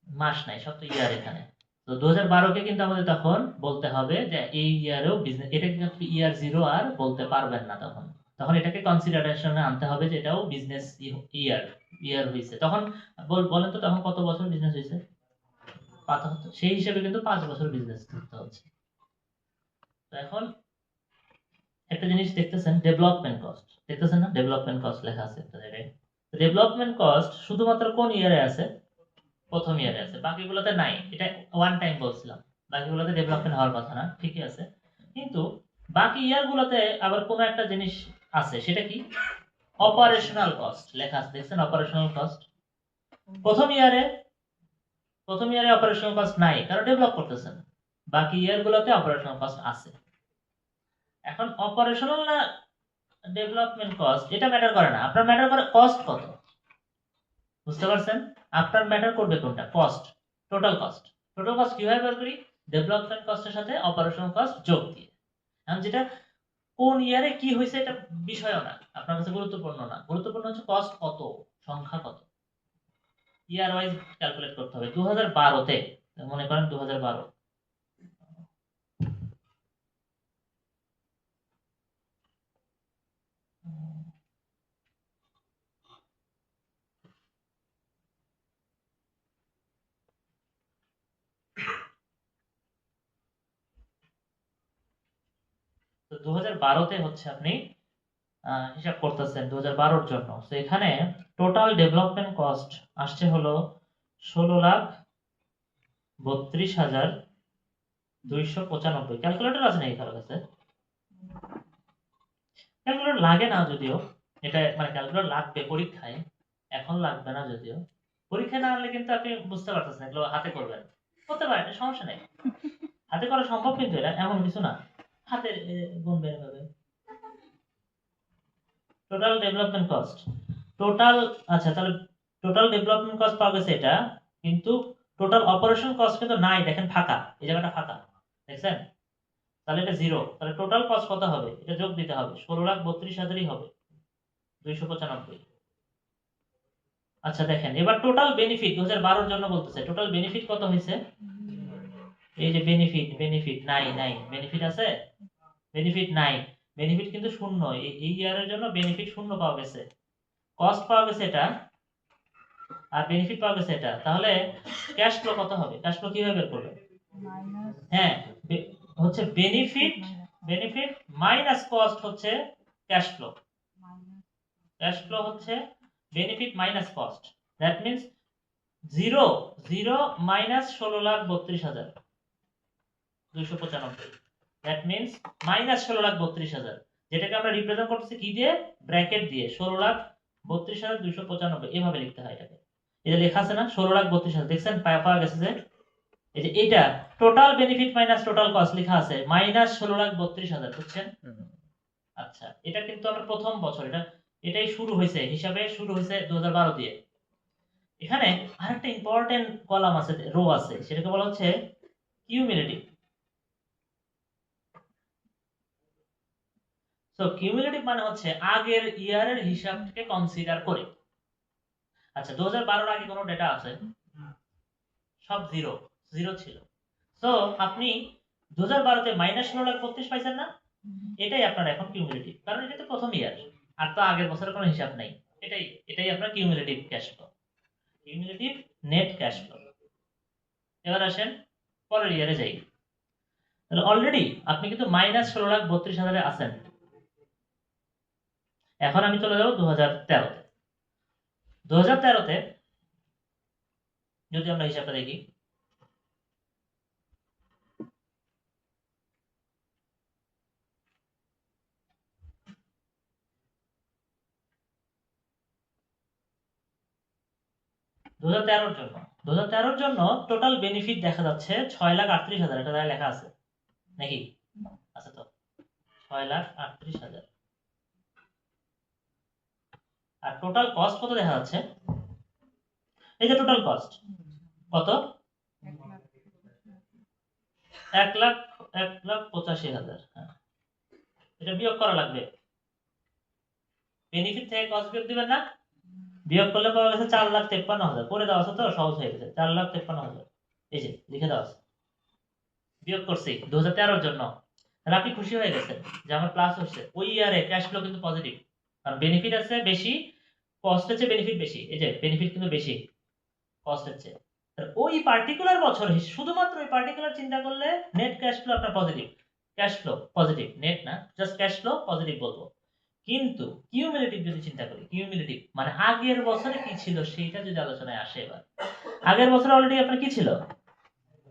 মাস নাই, সব তো ইয়ার এখানে। তো 2012কে কিন্তু আমাদের তখন বলতে হবে যে এই ইয়ারেও বিজনেস, এটা কিন্তু ইয়ার 0 আর বলতে পারবেন না। তখন তখন এটাকে কনসিডারেশনে আনতে হবে যে এটাও বিজনেস ইয়ার হয়েছে। তখন বলেন তো তখন কত বছর বিজনেস হয়েছে? 5 বছর। সেই হিসেবে কিন্তু 5 বছর বিজনেস করতে হচ্ছে। তো এখন একটা জিনিস দেখতেছেন, ডেভেলপমেন্ট কস্ট দেখতেছেন না? ডেভেলপমেন্ট কস্ট লেখা আছে একটা জায়গায়। ডেভেলপমেন্ট কস্ট শুধুমাত্র কোন ইয়ারে আছে? প্রথম ইয়ারে আছে, বাকিগুলোতে নাই। এটা ওয়ান টাইম বলছিলাম, বাকিগুলোতে ডেভেলপমেন্ট হওয়ার কথা না, ঠিকই আছে। কিন্তু বাকি ইয়ার গুলোতে আবার কোনো একটা জিনিস আছে, সেটা কি? অপারেশনাল কস্ট লেখা আছে, দেখছেন অপারেশনাল কস্ট। প্রথম ইয়ারে অপারেশনাল কস্ট নাই, কারণ ডেভেলপ করতেছেন। বাকি ইয়ার গুলোতে অপারেশনাল কস্ট আছে। এখন অপারেশনাল না ডেভেলপমেন্ট কস্ট এটা ম্যাটার করে না, আপনার ম্যাটার করে কস্ট কত। বুঝতে পারছেন? আপনার ম্যাটার করবে কোনটা? Cost, total cost. Total cost কিভাবে বের করি? ডেভেলপমেন্ট কস্টের সাথে অপারেশনাল কস্ট যোগ দিয়ে। এখন যেটা কোন ইয়ারে কি হয়েছে এটা বিষয়ও না, আপনার কাছে গুরুত্বপূর্ণ না, গুরুত্বপূর্ণ হচ্ছে কস্ট কত, সংখ্যা কত। ইয়ার ওয়াইজ ক্যালকুলেট করতে হবে। 2012 তে মনে করেন 2012 তো 2012 তে হচ্ছে আপনি হিসাব করতেছেন 2012 জন্য। তো এখানে টোটাল ডেভেলপমেন্ট কস্ট আসছে হলো 16,32,295। ক্যালকুলেটর আছে নাকি কারো কাছে? ক্যালকুলেটর লাগে না যদিও, এটা মানে ক্যালকুলেটর লাগবে পরীক্ষায়, এখন লাগবে না যদিও। পরীক্ষায় না আনলে কিন্তু আপনি বুঝতে পারতেছেন, এগুলো হাতে করবেন, করতে পারেন, এটা সমস্যা নেই, হাতে করা সম্ভব, কিন্তু এটা এমন কিছু না হাতে গুনবেন এভাবে। টোটাল ডেভেলপমেন্ট কস্ট, টোটাল, আচ্ছা তাহলে টোটাল ডেভেলপমেন্ট কস্ট পাওয়া গেছে এটা, কিন্তু টোটাল অপারেশন কস্ট কিন্তু নাই, দেখেন ফাঁকা, এই জায়গাটা ফাঁকা, দেখছেন? তাহলে এটা জিরো, তাহলে টোটাল কস্ট কত হবে? এটা যোগ দিতে হবে, 16,32,000ই হবে 295। আচ্ছা দেখেন এবার টোটাল বেনিফিট 2012 জন্য বলতেছে, টোটাল বেনিফিট কত হয়েছে? এই যে বেনিফিট নাই, বেনিফিট আছে? বেনিফিট নাই, বেনিফিট কিন্তু শূন্য, এই ইয়ারের জন্য বেনিফিট শূন্য পাওয়া গেছে, কস্ট পাওয়া গেছে এটা, আর বেনিফিট পাওয়া গেছে এটা। তাহলে ক্যাশ ফ্লো কত হবে? ক্যাশ ফ্লো কিভাবে বের করবে? হ্যাঁ, হচ্ছে বেনিফিট মাইনাস কস্ট হচ্ছে ক্যাশ ফ্লো। ক্যাশ ফ্লো হচ্ছে benefit minus cost, that means zero minus 16,32,295, that means minus 16,32,000, যেটাকে আমরা রিপ্রেজেন্ট করতেছি কি দিয়ে? ব্র্যাকেট দিয়ে, 16,32,295 এভাবে লিখতে হয় এটাকে। এটা লেখা আছে না 16,32,000, দেখছেন পাওয়া গেছে যে এই যে এটা total benefit minus total cost লেখা আছে মাইনাস 16,32,000, বুঝছেন? আচ্ছা এটা কিন্তু আমার প্রথম বছর, এটাই শুরু হয়েছে, হিসাবে শুরু হয়েছে 2012 দিয়ে। এখানে আরেকটা ইম্পর্টেন্ট কলাম আছে, রো আছে, সেটাকে বলা হচ্ছে কিউমুলেটিভ। সো কিউমুলেটিভ মানে হচ্ছে আগের ইয়ারের হিসাবকে কনসিডার করে। আচ্ছা 2012 এর আগে কোনো ডেটা আছে? সব জিরো ছিল। সো আপনি 2012 তে মাইনাস 16,32,000 পাইছেন না, এটাই আপনার এখন কিউমুলেটিভ, কারণ এটা তো প্রথম ইয়ার, আর তো আগের বছরের কোনো হিসাব নাই। এটাই আপনার cumulative cash flow, cumulative net cash flow. এবার আসেন পরের ইয়ারে যাই। তাহলে অলরেডি আপনি কিন্তু মাইনাস 16,32,000 এ আছেন। এখন আমি চলে যাব 2013 তে। 2013 তে যদি আমরা হিসাবটা দেখি, দু হাজার তেরোর জন্য টোটাল বেনিফিট দেখা যাচ্ছে 6,38,000, এটা তাই লেখা আছে নাকি? আচ্ছা তো 6,38,000, আর টোটাল কস্ট কত দেখা যাচ্ছে? এই যে টোটাল কস্ট কত? 1,85,000। হ্যাঁ, এটা বিয়োগ করা লাগবে, বেনিফিট থেকে কস্ট বিয়োগ দিবেন না, বিয়োগ করলে পাওয়া গেছে 4,53,000, করে দেওয়া আছে তো সহজ হয়ে গেছে, 4,53,000, এই যে লিখে দেওয়া আছে, বিয়োগ করছি 2013 জন্য। তাহলে আপনি খুশি হয়ে গেছেন যে আমার প্লাস হচ্ছে, ওই ইয়ারে ক্যাশ ফ্লো কিন্তু পজিটিভ, কারণ বেনিফিট আছে বেশি, কস্টের চেয়ে বেনিফিট বেশি, এই যে বেনিফিট কিন্তু বেশি কস্টের চেয়ে। ওই পার্টিকুলার বছরে শুধুমাত্র ওই পার্টিকুলার চিন্তা করলে নেট ক্যাশ ফ্লো আপনার positive, cash flow positive, net না, জাস্ট ক্যাশ ফ্লো পজিটিভ বলবো। কিন্তু কিউমুলেটিভ যদি চিন্তা করি, কিউমুলেটিভ মানে আগের বছরে কি ছিল সেইটা যদি আলোচনায় আসে, এবার আগের বছরে অলরেডি আপনার কি ছিল?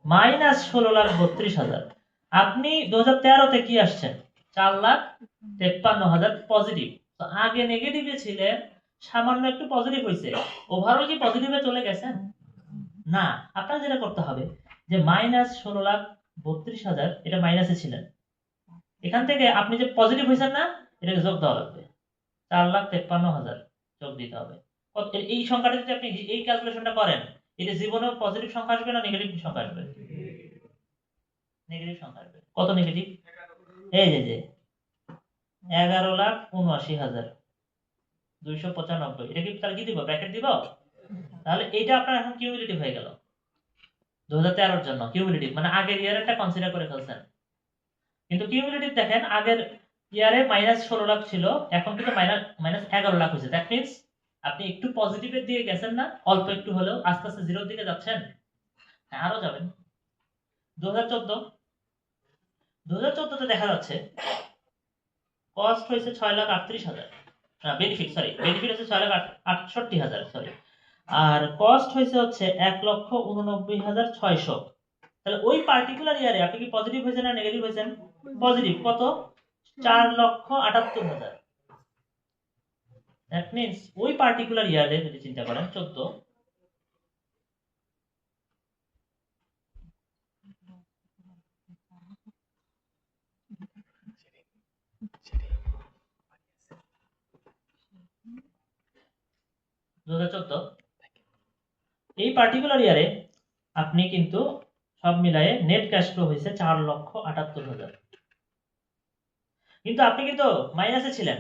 মাইনাস 16,32,000। আপনি 2013 তে কি আসছেন? 4,53,000 পজিটিভ। তো আগে নেগেটিভে ছিলেন, সামান্য একটু পজিটিভ হয়েছে, ওভারঅল কি পজিটিভে চলে গেছেন? না। আপনার যেটা করতে হবে যে -16,32,000 এটা মাইনাসে ছিলেন, এখান থেকে আপনি যে পজিটিভ হয়েছেন না, এটাকে যোগ দেওয়া লাগবে। 4,53,000 যোগ দিতে হবে। এই সংখ্যাটা যদি আপনি এই ক্যালকুলেশনটা করেন, এটা জীবনে পজিটিভ সংখ্যা আসবে না নেগেটিভ সংখ্যা আসবে? নেগেটিভ সংখ্যা আসবে। কত নেগেটিভ? এই যে 11,79,295। এটা কি তাহলে কি দিব? ব্র্যাকেট দিব? তাহলে এইটা আপনার এখন কিউমুলেটিভ হয়ে গেল 2013 এর জন্য। কিউমুলেটিভ মানে আগের ইয়ারেরটা কনসিডার করে ফেলছেন। কিন্তু কিউমুলেটিভ দেখেন আগের ইয়ারে -16 লাখ ছিল, এখন কিন্তু -11 লাখ হয়েছে। দ্যাট মিন্স আপনি একটু পজিটিভের দিকে গেছেন না, অল্প একটু হলেও আস্তে আস্তে জিরোর দিকে যাচ্ছেন। হ্যাঁ, আরো যাবেন। 2014 তে দেখা যাচ্ছে কস্ট হয়েছে 6,38,000, না বেনিফিট হচ্ছে 6,68,000 সরি, আর কস্ট হচ্ছে 1,89,600। তাহলে ওই পার্টিকুলার ইয়ারে আপনি কি পজিটিভ হয়েছেন না নেগেটিভ হয়েছেন? পজিটিভ। কত? 4,78,000। দ্যাট মিন্স ওই পার্টিকুলার ইয়ারে যদি চিন্তা করেন 14, এই পার্টিকুলার ইয়ারে আপনি কিন্তু সব মিলায়ে নেট ক্যাশ ফ্লো হয়েছে 4,78,000। কিন্তু আপনি কিন্তু মাইনাসে ছিলেন,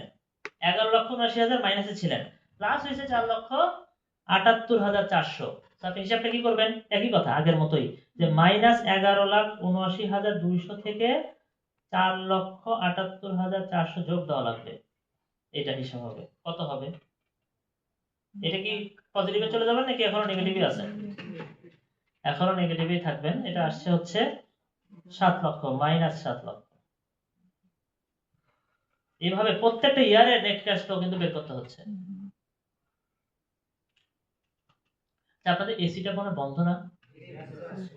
11,79,000 মাইনাসে ছিলেন, প্লাস হয়েছে 4,78,400। আপনি হিসাবটা কি করবেন? একই কথা আগের মতোই, যে -11,79,200 থেকে 4,78,400 যোগ দেওয়া লাগবে। এটা হিসাব হবে। কত হবে? এটা কি পজিটিভে চলে যাবেন নাকি এখনো নেগেটিভই আছে? এখনো নেগেটিভই থাকবেন। এটা আসছে হচ্ছে 7 লক্ষ, -7 লক্ষ। এইভাবে প্রত্যেকটা ইয়ারে নেট ক্যাশ ফ্লো কিন্তু বের করতে হচ্ছে। আপনাদের এসিটা মনে বন্ধ না?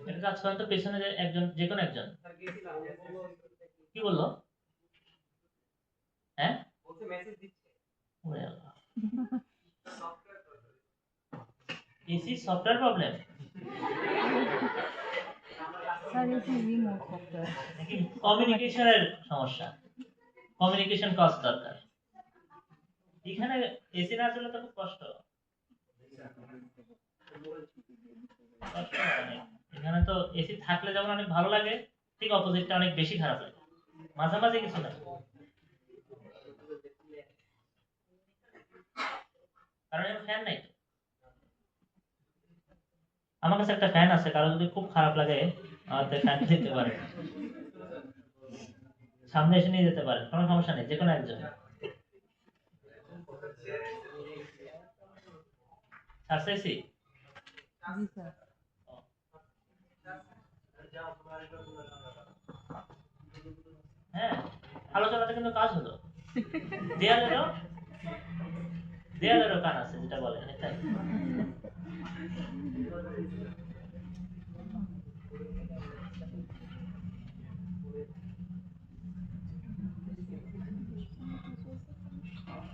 এটা কাজ করেন তো, পেছনে যে একজন, যে কোনো একজন কি বললো? হ্যাঁ, ওরে আল্লাহ, AC software problem sir AC remote software. নাকি কমিউনিকেশনের সমস্যা? কমিউনিকেশন কস্ট দরকার। এখানে এসি না চলে তো খুব কষ্ট। এখানে তো এসি থাকলে যেমন অনেক ভালো লাগে, ঠিক অপোজিটটা অনেক বেশি খারাপ লাগে। মাঝামাঝি কিছু না, কারণ এর ফ্যান নাই। আমার কাছে একটা ফ্যান আছে, কারো যদি খুব খারাপ লাগে আমাদের ফ্যান দিতে পারে, সামনে এসে নিয়ে যেতে পারে, কোনো সমস্যা নেই, যে কোনো একজন। সারসেসি জি স্যার। হ্যাঁ, আলোচনাতে কিন্তু কাজ হলো। দেয়ালেরও দেয়ালেরও কান আছে, যেটা বলে তাই।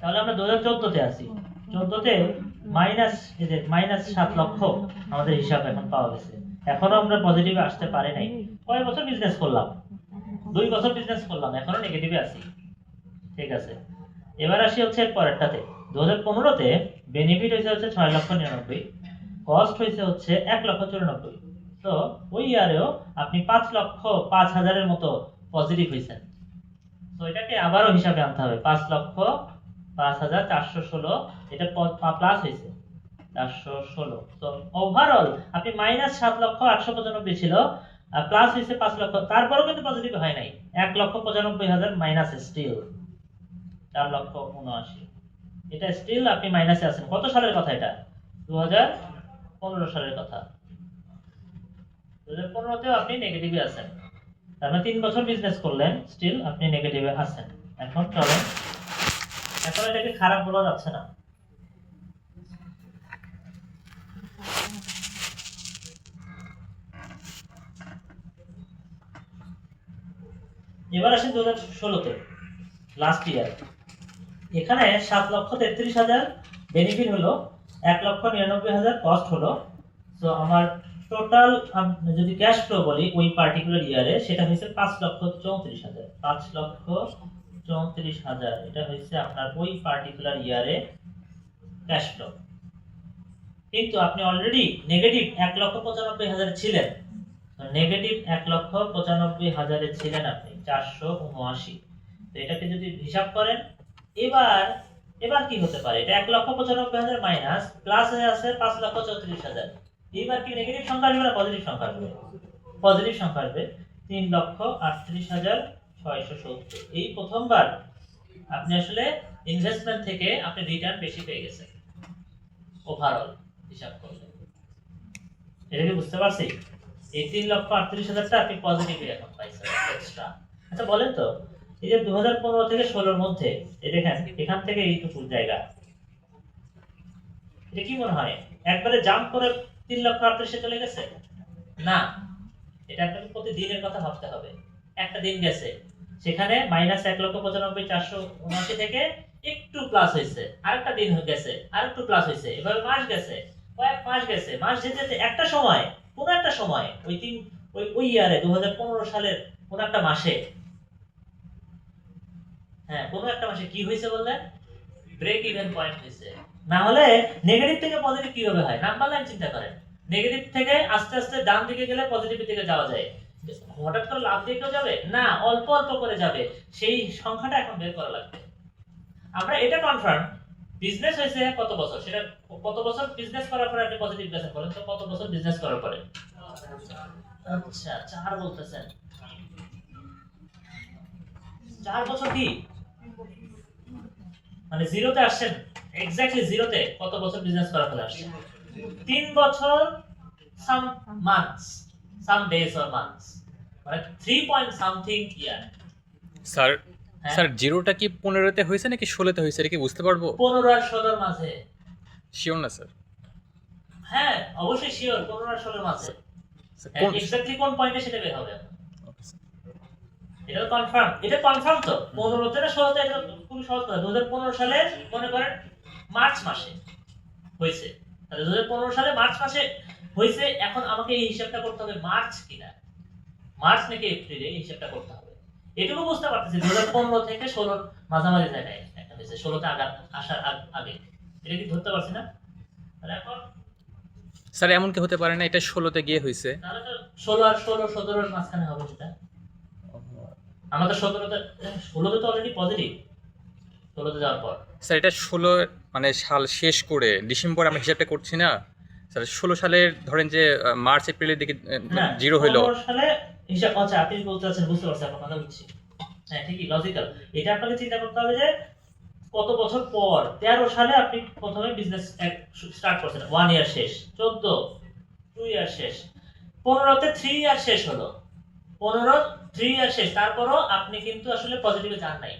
তাহলে আমরা 2014 তে আছি। 14 তে -7 লক্ষ আমাদের হিসাব এখন পাওয়া গেছে। এখনো আমরা পজিটিভে আসতে পারি নাই। কয় বছর বিজনেস করলাম? 2 বছর বিজনেস করলাম, এখনো নেগেটিভে আছি। ঠিক আছে, এবার আসি হচ্ছে পরেরটাতে। 2015 তে বেনিফিট হচ্ছে 6,99,000, কস্ট হচ্ছে 1,94,000। তো ওই ইয়ারেও আপনি 5,05,000 এর মতো পজিটিভ হয়েছেন। তো এটাকে আবারও হিসাবে আনতে হবে। 5,05,416 এটা প্লাস হয়েছে 416। তো ওভারঅল আপনি -7,895,000 ছিল, প্লাস হয়েছে 5 লক্ষ, তারপরেও কিন্তু পজিটিভ হয় নাই। 1,95,000 মাইনাস স্টিল 4,79,000। এটা স্টিল আপনি মাইনাসে আছেন। কত সালের কথা এটা? 2015 সালের কথা। 2015 তেও আপনি নেগেটিভে আছেন। তার মানে 3 বছর বিজনেস করলেন, স্টিল আপনি নেগেটিভে আছেন। এখন চলেন, এখন এটাকে খারাপ বলা যাচ্ছে না। এবার আসেন 2016 তে। লাস্ট ইয়ার এখানে 7,33,000 বেনিফিট হলো, 1,99,000 কস্ট হলো। সো আমার টোটাল যদি ক্যাশ ফ্লো বলি ওই পার্টিকুলার ইয়ারে সেটা হয়েছে 5,34,000। 5,34,000 এটা হয়েছে আপনার ওই পার্টিকুলার ইয়ারে ক্যাশ ফ্লো। কিন্তু আপনি অলরেডি নেগেটিভ 1,95,000 ছিলেন, নেগেটিভ 1,95,000 ছিলেন আপনি, 479। তো এটাকে যদি হিসাব করেন এবার এবার কি হতে পারে, এটা 1,95,000 মাইনাস প্লাস হয়ে আছে 5,34,000। এবার কি নেগেটিভ সংখ্যা আসবে না পজিটিভ সংখ্যা আসবে? পজিটিভ সংখ্যা আসবে, 3,38,670। এই প্রথমবার আপনি আসলে ইনভেস্টমেন্ট থেকে আপনি রিটার্ন বেশি পেয়ে গেছেন ওভারঅল হিসাব করলে। এটা কি বুঝতে পারছি? এই 3,38,000টা আপনি পজিটিভলি এখন পাইছেন এক্সট্রা। আচ্ছা বলেন তো, এই যে 2015 থেকে 16 মধ্যে এই দেখেন এখান থেকে এইটুকু জায়গা, এটা কি মনে হয় একবারে জাম্প করে 3,38,000 চলে গেছে? না, এটা আপনাকে প্রতিদিনের কথা ভাবতে হবে। একটা দিন গেছে সেখানে মাইনাস 1,95,479 থেকে একটু প্লাস হয়েছে, আরেকটা দিন গেছে আরেকটু প্লাস হয়েছে, এভাবে মাস গেছে, কয়েক মাস গেছে, মাস যেতে যেতে একটা সময় কোন একটা সময় ওই ইয়ারে 2015 সালের কোন একটা মাসে, হ্যাঁ কোন একটা মাসে কি হয়েছে বললেন? ব্রেক ইভেন পয়েন্ট হয়েছে। না হলে নেগেটিভ থেকে পজিটিভ কিভাবে হয়? নাম্বার লাইন চিন্তা করেন, নেগেটিভ থেকে আস্তে আস্তে ডান দিকে গেলে পজিটিভ দিকে যাওয়া যায়, হঠাৎ করে লাভ দিয়ে কেউ যাবে না, অল্প অল্প করে যাবে। সেই সংখ্যাটা এখন বের করা লাগবে। আমরা এটা কনফার্ম বিজনেস হয়েছে কত বছর, সেটা কত বছর বিজনেস করার পরে আপনি পজিটিভ গেছেন বলেন তো, কত বছর বিজনেস করার পরে? আচ্ছা 4 বলতেছেন, 4 বছর কি মানে জিরোতে আসছেন? এক্স্যাক্টলি জিরোতে কত বছর বিজনেস করার পরে আসছেন? 3 বছর some months, some days or months, মানে 3 পয়েন্ট সামথিং ইয়ার। স্যার হ্যাঁ? স্যার জিরোটা কি 15-তে হয়েছে নাকি 16-তে হয়েছে, এটা কি বুঝতে পারবো? 15 আর 16 মাঝে। শিওর না স্যার? হ্যাঁ অবশ্যই শিওর, 15 আর 16 মাঝে। স্যার কোন এক্স্যাক্টলি কোন পয়েন্টে সেটা বের হবে। Okay, sir. এটা কনফার্ম, এটা কনফার্ম তো 15 তে না 16 তে, এটা খুবই সহজ কথা। 2015 সালে মনে করেন মার্চ মাসে হয়েছে, তাহলে 2015 সালে মার্চ মাসে হয়েছে। এখন আমাকে এই হিসাবটা করতে হবে মার্চ কিনা, মার্চ নাকি এপ্রিলে এই হিসাবটা করতে হবে। এটুকু বুঝতে পারতেছি 2015 থেকে 16 মাঝামাঝি জায়গায় একটা হয়েছে, 16 তে আসার আগে। এটা কি ধরতে পারছি না? তাহলে এখন স্যার এমন কি হতে পারে না এটা 16-তে গিয়ে হয়েছে? তাহলে তো 16 আর 16 17 এর মাঝখানে হবে সেটা। আমাদের 17তে 16তে তো অলরেডি পজিটিভ, 16তে যাওয়ার পর। স্যার এটা 16 মানে সাল শেষ করে ডিসেম্বর আমরা হিসাবটা করছি না স্যার, 16 সালের ধরেন যে মার্চ এপ্রিলের দিকে না জিরো হইলো। 15 সালে হিসাব, আচ্ছা আপনি বলতে চাচ্ছেন, বুঝতে পারছি আপনার কথা বুঝছি। হ্যাঁ ঠিকই লজিক্যাল। এটা আপনাকে চিন্তা করতে হবে যে কত বছর পর, 13 সালে আপনি প্রথমে বিজনেস স্টার্ট করছেন, 1 ইয়ার শেষ, 14 2 ইয়ার শেষ, 15তে 3 ইয়ার শেষ হলো, 15 3 ইয়ার শেষ, তারপরও আপনি কিন্তু আসলে পজিটিভে যান নাই।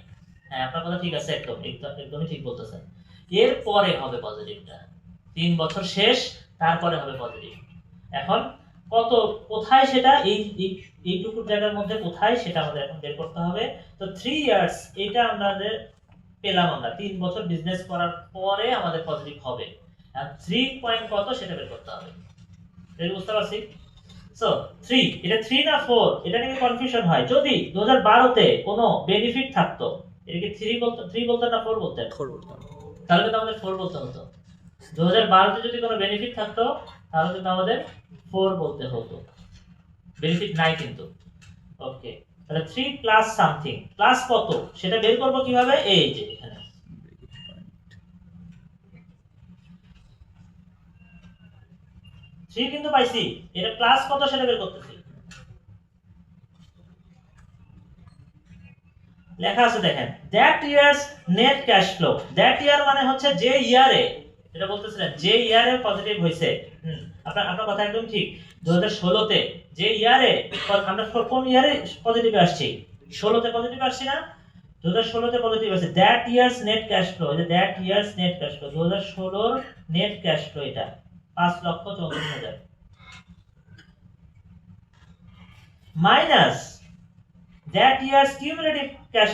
হ্যাঁ আপনার কথা ঠিক আছে, একদমই ঠিক বলতেছেন। এর পরে হবে পজিটিভটা, 3 বছর শেষ তারপরে হবে পজিটিভ। এখন কোথায় সেটা, এইটুকু জায়গার মধ্যে কোথায় সেটা আমাদের এখন বের করতে হবে। তো 3 ইয়ার্স এটা আমাদের পেলাম, আমরা 3 বছর বিজনেস করার পরে আমাদের পজিটিভ হবে। আর 3 পয়েন্ট কত সেটা বের করতে হবে। এটা বুঝতে পারছি? সো 3, এটা 3 না 4 এটা নিয়ে কনফিউশন হয়। যদি 2012 তে কোনো বেনিফিট থাকতো, এটা কি 3 বলতেন না 4 বলতেন? 4 বলতাম। তাহলে কিন্তু আমাদের 4 বলতে হতো। 2012 তে যদি কোনো বেনিফিট থাকতো তাহলে কিন্তু আমাদের 4 বলতে হতো, বেনিফিট নাই কিন্তু। ওকে, তাহলে 3 প্লাস সামথিং, প্লাস কত সেটা বের করব কিভাবে? এই যে এখানে 3 কিন্তু পাইছি, এটা প্লাস কত সেটা বের করতেছি। লেখা আছে দেখেন, that years net cash flow. That year মানে হচ্ছে যে ইয়ারে, এটা বলতেছিলেন যে ইয়ারে পজিটিভ হইছে। আপনার কথা একদম ঠিক। 2016 তে যে ইয়ারে আমরা কোন ইয়ারে পজিটিভ আসছি? 16 তে পজিটিভ আসছি না? 2016 তে পজিটিভ আছে। That years net cash flow, এই যে that years net cash flow 2016 এর নেট ক্যাশ ফ্লো এটা 5,34,000 minus that year's cumulative cash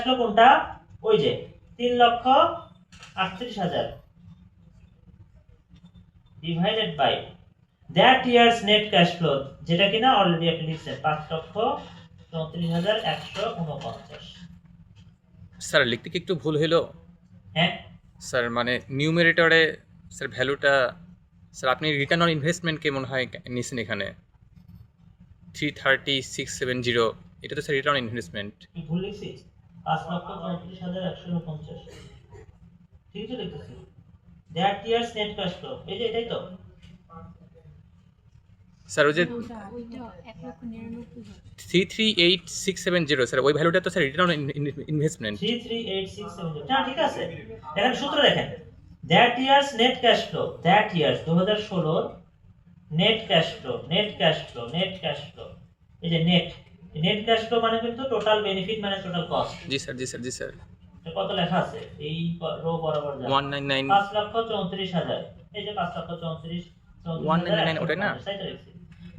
flow কোনটা, ওই যে 3,38,000 divided by that year's net cash flow, যেটা কিনা অলরেডি আপনি লিখছেন 5,34,149। স্যার লিখতে কি একটু ভুল হলো হ্যাঁ, স্যার? মানে নিউমেরেটরে স্যার ভ্যালুটা, স্যার আপনি রিটার্ন অন ইনভেস্টমেন্টকে মনে হয় নিয়েছেন এখানে 330,670, এটা তো স্যার রিটার্ন অন ইনভেস্টমেন্ট। কি ভুল লিখছি? 5,34,149, ঠিক তো লিখতেছি। That year's net cash flow, এই যে এটাই তো। স্যার ওই যে ওইটা 1,99,000 338,670, স্যার ওই ভ্যালুটা তো স্যার রিটার্ন অন ইনভেস্টমেন্ট। 338,670, হ্যাঁ ঠিক আছে। দেখেন সূত্র দেখেন, that year's net cash flow, that year's 2016 net cash flow, এই যে নেট ক্যাশ ফ্লো মানে কিন্তু টোটাল বেনিফিট মানে টোটাল কস্ট। জি স্যার, জি স্যার, জি স্যার। কত লেখা আছে এই রো বরাবর যান, 199, 5,34,000, এই যে 5,34,000 199 ওটাই না?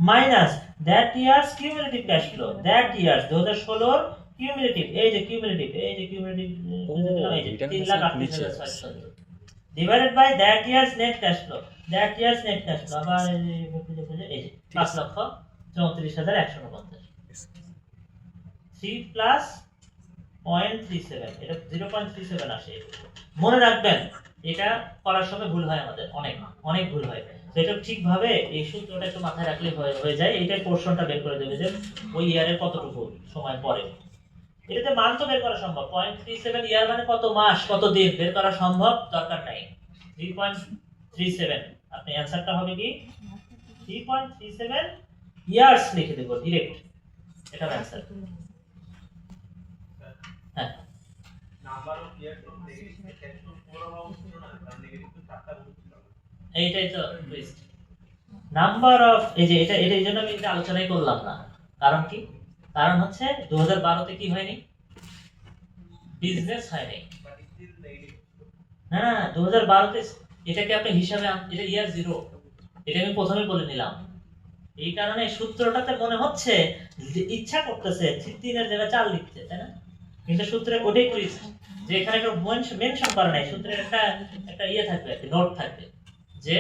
Minus that year's cumulative cash flow, that year's 2016 cumulative, এই যে কিউমুলেটিভ এই যে 3,38,600 divided by that year's net cash flow, আবার এই যে 5,34,149, 3 প্লাস 0.37, এটা 0.37 আসে। মনে রাখবেন এটা করার সময় ভুল হয়, আমাদের অনেক ভুল হয়। তো এটা ঠিকভাবে এই সূত্রটা একটু মাথায় রাখলে হয়ে যায়। এইটার পোরশনটা বের করে দেবে যে ওই ইয়ারের কতটুকু সময় পরে। এটাতে মান তো বের করা সম্ভব, 0.37 ইয়ার মানে কত মাস কত দিন বের করা সম্ভব, দরকার নাই। 3.37 আপনি অ্যানসারটা হবে কি 3.37 ইয়ার্স লিখে দেব ডাইরেক্ট, এটা অ্যানসার। হ্যাঁ, এইটাই তো টুইস্ট। নাম্বার অফ, এই যে এটা এই জন্য আমি এটা আলোচনাই করলাম না। কারণ কি? কারণ হচ্ছে 2012 তে কি হয়নি, বিজনেস হয়নি। না 2012 তে এটাকে আপনি হিসাবে এটা ইয়ার 0, এটা আমি প্রথমে বলে নিলাম। এই কারণে সূত্রটাতে মনে হচ্ছে যে ইচ্ছা করতেছে 3 এর জায়গায় 4 লিখতে, তাই না? কিন্তু সূত্রে ওটাই টুইস্ট যে এখানে একটা মেনশন করা নাই, সূত্রের একটা ইয়ে থাকবে, একটা নোট থাকবে যে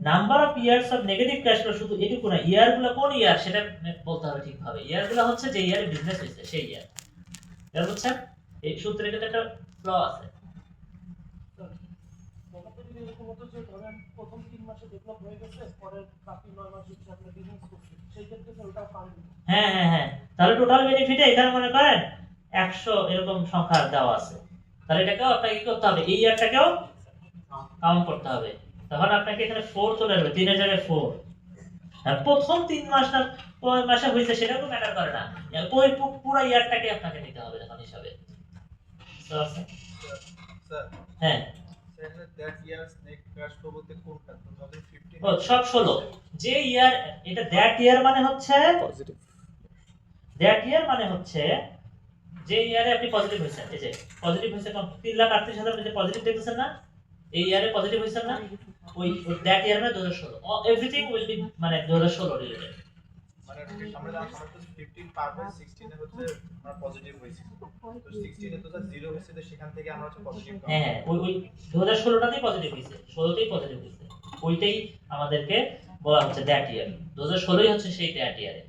number of years of negative cash flow, শুধু এটুকু না, ইয়ারগুলো কোন ইয়ার সেটা বলতে হবে ঠিকভাবে। ইয়ারগুলো হচ্ছে যে ইয়ারে বিজনেস হয়েছে সেই ইয়ার। এর বুঝছেন এই সূত্রে কিন্তু একটা ফ্ল আছে। হ্যাঁ, তাহলে টোটাল বেনিফিটে এখানে মনে করেন 100 এরকম সংখ্যা দেওয়া আছে, তাহলে এটাকেও আপনাকে কি করতে হবে, এই ইয়ারটাকেও কাউন্ট করতে হবে। তখন আপনাকে এখানে 4 চলে আসবে, 3 এর জায়গায় 4। আর প্রথম 3 মাস না কোন মাসে হয়েছে সেটা তো ম্যাটার করে না, ওই পুরো ইয়ারটাকে আপনাকে নিতে হবে তখন হিসাবে। স্যার হ্যাঁ, that year's net cash flow বলতে কোনটা 2015 ও সব 16 যে ইয়ার, এটা দ্যাট ইয়ার মানে হচ্ছে পজিটিভ। দ্যাট ইয়ার মানে হচ্ছে যে ইয়ারে আপনি পজিটিভ হয়েছেন, এই যে পজিটিভ হয়েছে 3,38,000 যে পজিটিভ দেখতেছেন না, এই ইয়ারে পজিটিভ হয়েছেন না, ওই দ্যাট ইয়ার মানে 2016, এভরিথিং উইল বি মানে 2016 রিলেটেড। মানে আমরা যা আমরা তো 15 পার বাই 16 এ হচ্ছে আমরা পজিটিভ হইছি, তো 16 এ তো যা 0 হইছে, তো সেখান থেকে আমরা হচ্ছে পজিটিভ হ্যাঁ, ওই 2016টাতেই পজিটিভ হয়েছে, 16তেই পজিটিভ হয়েছে, ওইটাই আমাদেরকে বলা হচ্ছে দ্যাট ইয়ার। 2016ই হচ্ছে সেই দ্যাট ইয়ারে,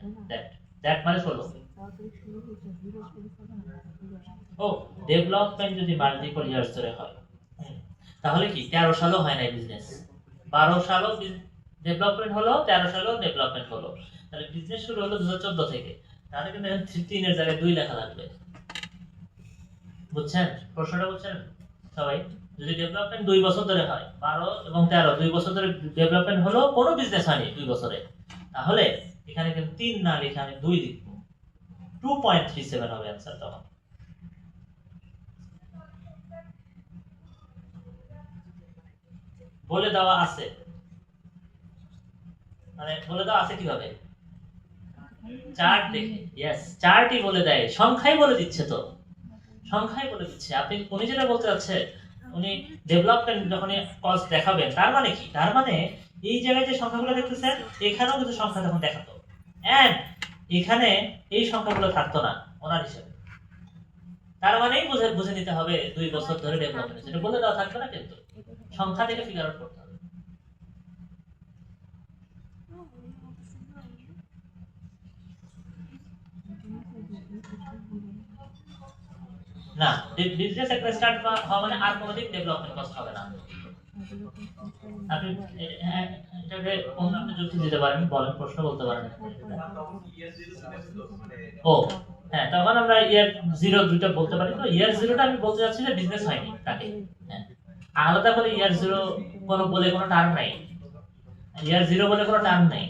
দ্যাট মানে 16। ও ডেভেলপমেন্ট যদি মাল্টিপল ইয়ার্স ধরে হয়, তাহলে কি 13 সালও হয় না বিজনেস, 12 সালও ডেভেলপমেন্ট হলো, 13 সালও ডেভেলপমেন্ট হলো, তাহলে বিজনেস শুরু হলো 2014 থেকে। তাহলে কিন্তু 3 এর জায়গায় 2 লেখা লাগবে। বুঝছেন প্রশ্নটা? বুঝছেন সবাই? যদি ডেভেলপমেন্ট 2 বছর ধরে হয়, 12 এবং 13 2 বছর ধরে ডেভেলপমেন্ট হলো, কোনো বিজনেস হয়নি 2 বছরে, তাহলে এখানে কিন্তু 3 না লিখে আমি 2 লিখব, 2.37 হবে आंसर তখন। বলে দেওয়া আছে, মানে বলে দেওয়া আছে কিভাবে, চার্ট দেখে। यस, চার্টই বলে দেয়, সংখ্যাই বলে দিচ্ছে, তো সংখ্যাই বলে দিচ্ছে। আপনি উনি যেটা বলতে যাচ্ছে, উনি ডেভেলপমেন্ট যখন কস্ট দেখাবেন, তার মানে কি, তার মানে এই জায়গায় যে সংখ্যাগুলো দেখতেছেন এখানেও কিন্তু সংখ্যা তখন দেখাতো, এন্ড এখানে এই সংখ্যাগুলো থাকতো না ওনার হিসাবে। তার মানেই বুঝে বুঝে নিতে হবে 2 বছর ধরে ডেভেলপমেন্ট হচ্ছে, এটা বলে দেওয়া থাকবে না, কিন্তু সংখ্যা থেকে ফিগার আউট করতে হবে। না, বিজনেস একটা স্টার্ট হওয়া মানে আর কোনোদিন ডেভেলপমেন্ট কস্ট হবে না। আপনি হ্যাঁ, এটাকে কোন আপনি যুক্তি দিতে পারেন, বলেন, প্রশ্ন বলতে পারেন। ও হ্যাঁ, তখন আমরা ইয়ার 0 দুইটা বলতে পারি। তো ইয়ার 0টা আমি বলতে যাচ্ছি যে বিজনেস হয়নি তাকে। হ্যাঁ, আলাদা করে ইয়ার 0 কোনো বলে কোনো টার্ম নাই, ইয়ার 0 বলে কোনো টার্ম নাই।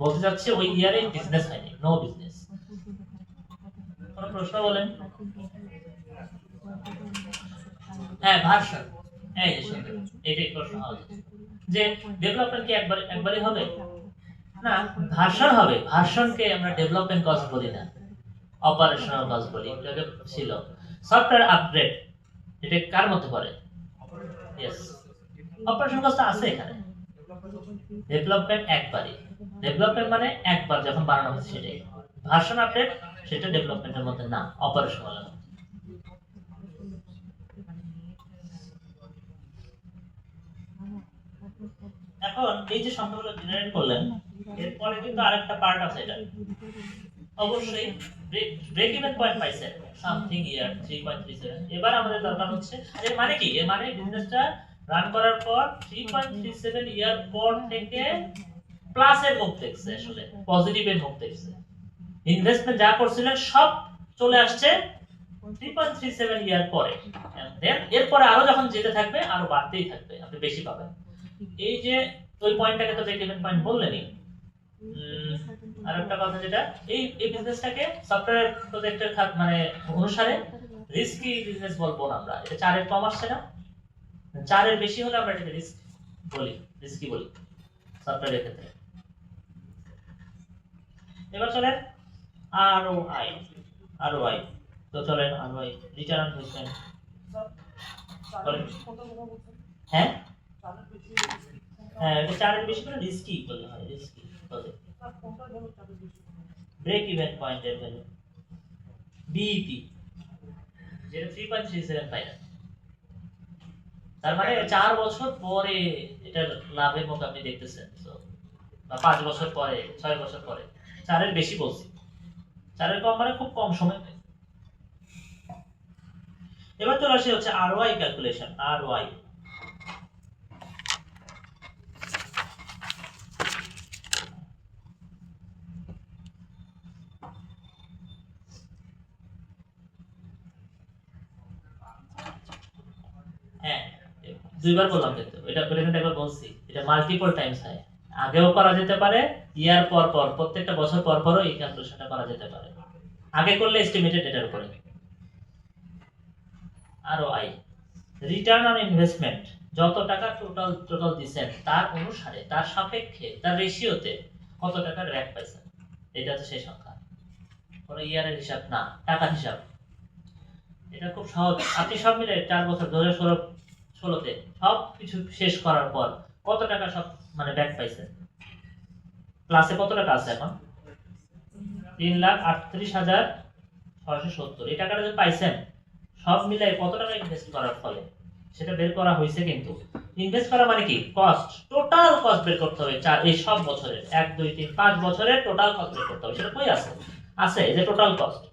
বলতে যাচ্ছে ওই ইয়ারে বিজনেস হয়নি, নো বিজনেস। কোন প্রশ্ন বলেন? হ্যাঁ, ভার্সন, এই যে শুনুন, এটাই প্রশ্ন হবে যে ডেভেলপমেন্ট কি একবারই হবে? না, ভার্সন হবে। ভার্সনকে আমরা ডেভেলপমেন্ট কস্ট বলি না, অপারেশনাল কস্ট বলি। এটাকে ছিল সফটওয়্যার আপগ্রেড, এটা কার মধ্যে পড়ে? यस, অপারেশন কস্ট আছে এখানে। ডেভেলপমেন্ট একবারই, ডেভেলপমেন্ট মানে একবার যখন বানানো হচ্ছে সেটাই। ভার্সন আপডেট সেটা ডেভেলপমেন্টের মধ্যে না, অপারেশনাল। এখন এই যে সংখ্যাগুলো জেনারেট করলেন, এরপরে কিন্তু আরেকটা পার্ট আছে। এটা অবশ্যই ব্রেক ইভেন পয়েন্ট পাইছেন সামথিং ইয়ার 3.37। এবার আমাদের দরকার হচ্ছে এর মানে কি? এর মানে বিজনেসটা রান করার পর 3.37 ইয়ার পর থেকে প্লাসের মুখ দেখছে, আসলে পজিটিভের মুখ দেখছে। ইনভেস্টমেন্ট যা করছিলেন সব চলে আসছে 3.37 ইয়ার পরে। দেন এরপরে আরো যখন যেতে থাকবে আরো বাড়তেই থাকবে, আপনি বেশি পাবেন। এই যে ওই পয়েন্টটাকে তো ব্রেক ইভেন পয়েন্ট বললেনই। আরেকটা কথা যেটা, এই বিজনেসটাকে সফটওয়্যার প্রজেক্টের মানে অনুসারে রিস্কি বিজনেস বলবো না আমরা। এটা 4 এর কম আসছে না, 4 এর বেশি হলে আমরা এটাকে রিস্ক বলি, রিস্কি বলি সফটওয়্যারের ক্ষেত্রে। এবার চলেন আরওআই। আরওআই তো চলেন আরওআই, রিটার্ন অন ইনভেস্টমেন্ট। হ্যাঁ হ্যাঁ, এটা 4 এর বেশি করে রিস্কি বলতে হয়, রিস্কি বলে। ব্রেক ইভেন পয়েন্টের ভ্যালু বিইপি যেটা 3.37 পাই না। তার মানে 4 বছর পরে এটা লাভের মুখ আপনি দেখতেছেন, তো বা 5 বছর পরে, 6 বছর পরে। 4 এর বেশি বলছি, 4 এর কম মানে খুব কম সময়। এবার চলে আসি হচ্ছে আরওআই ক্যালকুলেশন। আরওআই হ্যাঁ, দুইবার বললাম কিন্তু এটা কিন্তু একবার বলছি, এটা মাল্টিপল টাইমস হয়। আগেও করা যেতে পারে, ইয়ার পর পর, প্রত্যেকটা বছর পর পরও এই ক্যালকুলেশনটা করা যেতে পারে। আগে করলে এস্টিমেটেড এটার উপরে। আরওআই রিটার্ন অন ইনভেস্টমেন্ট, যত টাকা টোটাল দিবেন তার অনুসারে, তার সাপেক্ষে, তার রেশিওতে কত টাকা র‍্যাক পাইছেন, এটা হচ্ছে সেই সংখ্যা। কোনো ইয়ারের হিসাব না, টাকার হিসাব। এটা খুব সহজ। আপনি সব মিলে 4 বছর 2016-তে সব কিছু শেষ করার পর কত টাকা সব মানে ব্যাক পাইছেন? প্লাসে কত টাকা আছে এখন? 3,38,670। এই টাকাটা যে পাইছেন সব মিলে কত টাকা ইনভেস্ট করার ফলে সেটা বের করা হয়েছে। কিন্তু ইনভেস্ট করা মানে কি? কস্ট, টোটাল কস্ট বের করতে হবে। এই সব বছরের 1 2 3 5 বছরের টোটাল কস্ট বের করতে হবে। সেটা কই আছে? আছে এই যে টোটাল কস্ট,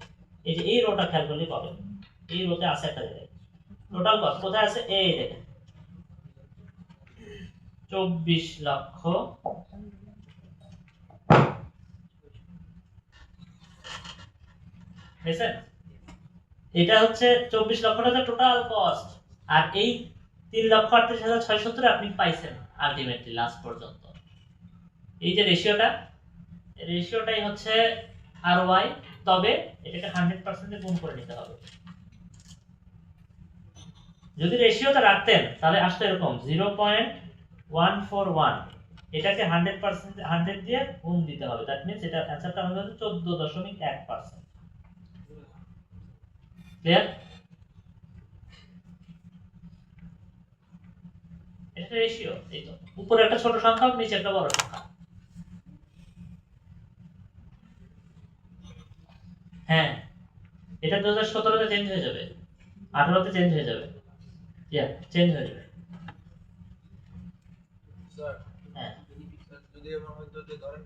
এই যে এই রোটা খেয়াল করলেই পাবেন। এই রোতে আছে একটা জায়গায় টোটাল কস্ট। কোথায় আছে? এই দেখেন 24 লক্ষ দেখছেন? এটা হচ্ছে 24 লক্ষ টাকা টোটাল কস্ট। আর এই 3,38,670 আপনি পাইছেন আলটিমেটলি লাস্ট পর্যন্ত। এই যে রেশিওটাই হচ্ছে আরওআই। তবে এটাকে 100% এ গুণ করে নিতে হবে। যদি রেশিওটা রাখতেন তাহলে আসতো এরকম 0.141। এটাকে 100% 100 দিয়ে গুণ দিতে হবে। দ্যাট মিন্স এটা অ্যানসারটা হবে 14.1%। ক্লিয়ার? এটা রেশিও। এই তো উপরে একটা ছোট সংখ্যা, নিচে একটা বড় সংখ্যা। হ্যাঁ, এটা 2017-তে চেঞ্জ হয়ে যাবে, 18-তে চেঞ্জ হয়ে যাবে, চেঞ্জ হয়ে যাবে। স্যার হ্যাঁ, যদি এমন হতো যে ধরেন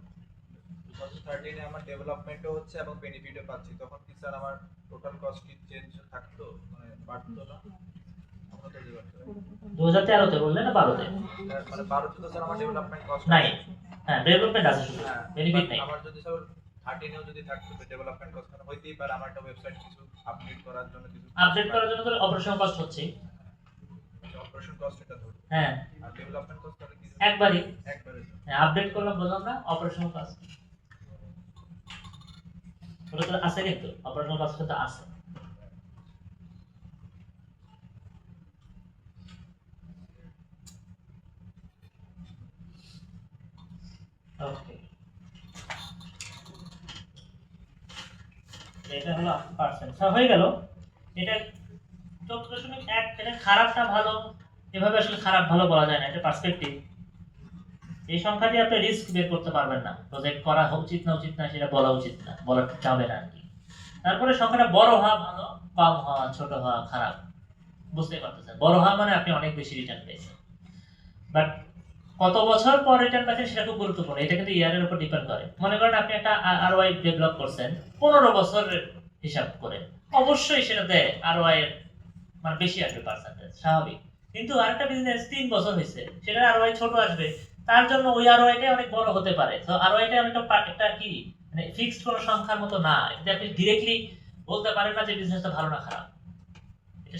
2013 এ আমার ডেভেলপমেন্টও হচ্ছে এবং বেনিফিটও পাচ্ছি, তখন কি স্যার আমার টোটাল কস্ট কি চেঞ্জ থাকতো, মানে বাড়তো না? আমরা তো যে বাড়তো 2013-তে বললে না 12-তে? মানে 12 তে তো স্যার আমার ডেভেলপমেন্ট কস্ট নাই, হ্যাঁ ডেভেলপমেন্ট আছে শুধু, হ্যাঁ, বেনিফিট নেই। আমার যদি স্যার 13 এও যদি থাকতো তো ডেভেলপমেন্ট কস্ট মানে হইতেই পারে আমার একটা ওয়েবসাইট কিছু আপডেট করার জন্য কিছু আপডেট করার জন্য তো অপারেশন কস্ট হচ্ছে। অপারেশন কস্ট এটা ধরো, হ্যাঁ, আর ডেভেলপমেন্ট কস্ট তাহলে কি একবারই। একবারে হ্যাঁ, আপডেট করলাম বললাম না, অপারেশন কস্ট ওটা তো আছে, কিন্তু অপারেশন কস্ট কিন্তু আছে। ওকে, এটা হলো পার্সেন্ট হয়ে গেল। এটা 14.1, এটা খারাপ না ভালো এভাবে আসলে খারাপ ভালো বলা যায় না, এটা পার্সপেক্টিভ। এই সংখ্যা দিয়ে আপনি রিস্ক বের করতে পারবেন না, প্রজেক্ট করা উচিত না সেটা বলা উচিত না, বলা যাবে না আর কি। তারপরে সংখ্যাটা বড় হওয়া ভালো, কম হওয়া, ছোট হওয়া খারাপ, বুঝতে পারতেছেন। বড় হওয়া মানে আপনি অনেক বেশি রিটার্ন পেয়েছেন, বাট কত বছর পর রিটার্ন পাচ্ছেন সেটা খুব গুরুত্বপূর্ণ। এটা কিন্তু ইয়ারের উপর ডিপেন্ড করে। মনে করেন আপনি একটা আরওআই ডেভেলপ করছেন 15 বছরের হিসাব করে, অবশ্যই সেটাতে আরওআই এর মানে বেশি আসবে পার্সেন্টেজ, স্বাভাবিক। কিন্তু আরেকটা বিজনেস 3 বছর হয়েছে, সেটার আরওআই ছোট আসবে, তার জন্য ওই আরওআইটা অনেক বড় হতে পারে। তো আরওআইটা একটা কি মানে ফিক্সড কোনো সংখ্যার মতো না, এটা আপনি ডিরেক্টলি বলতে পারেন না যে বিজনেসটা ভালো না খারাপ। এটা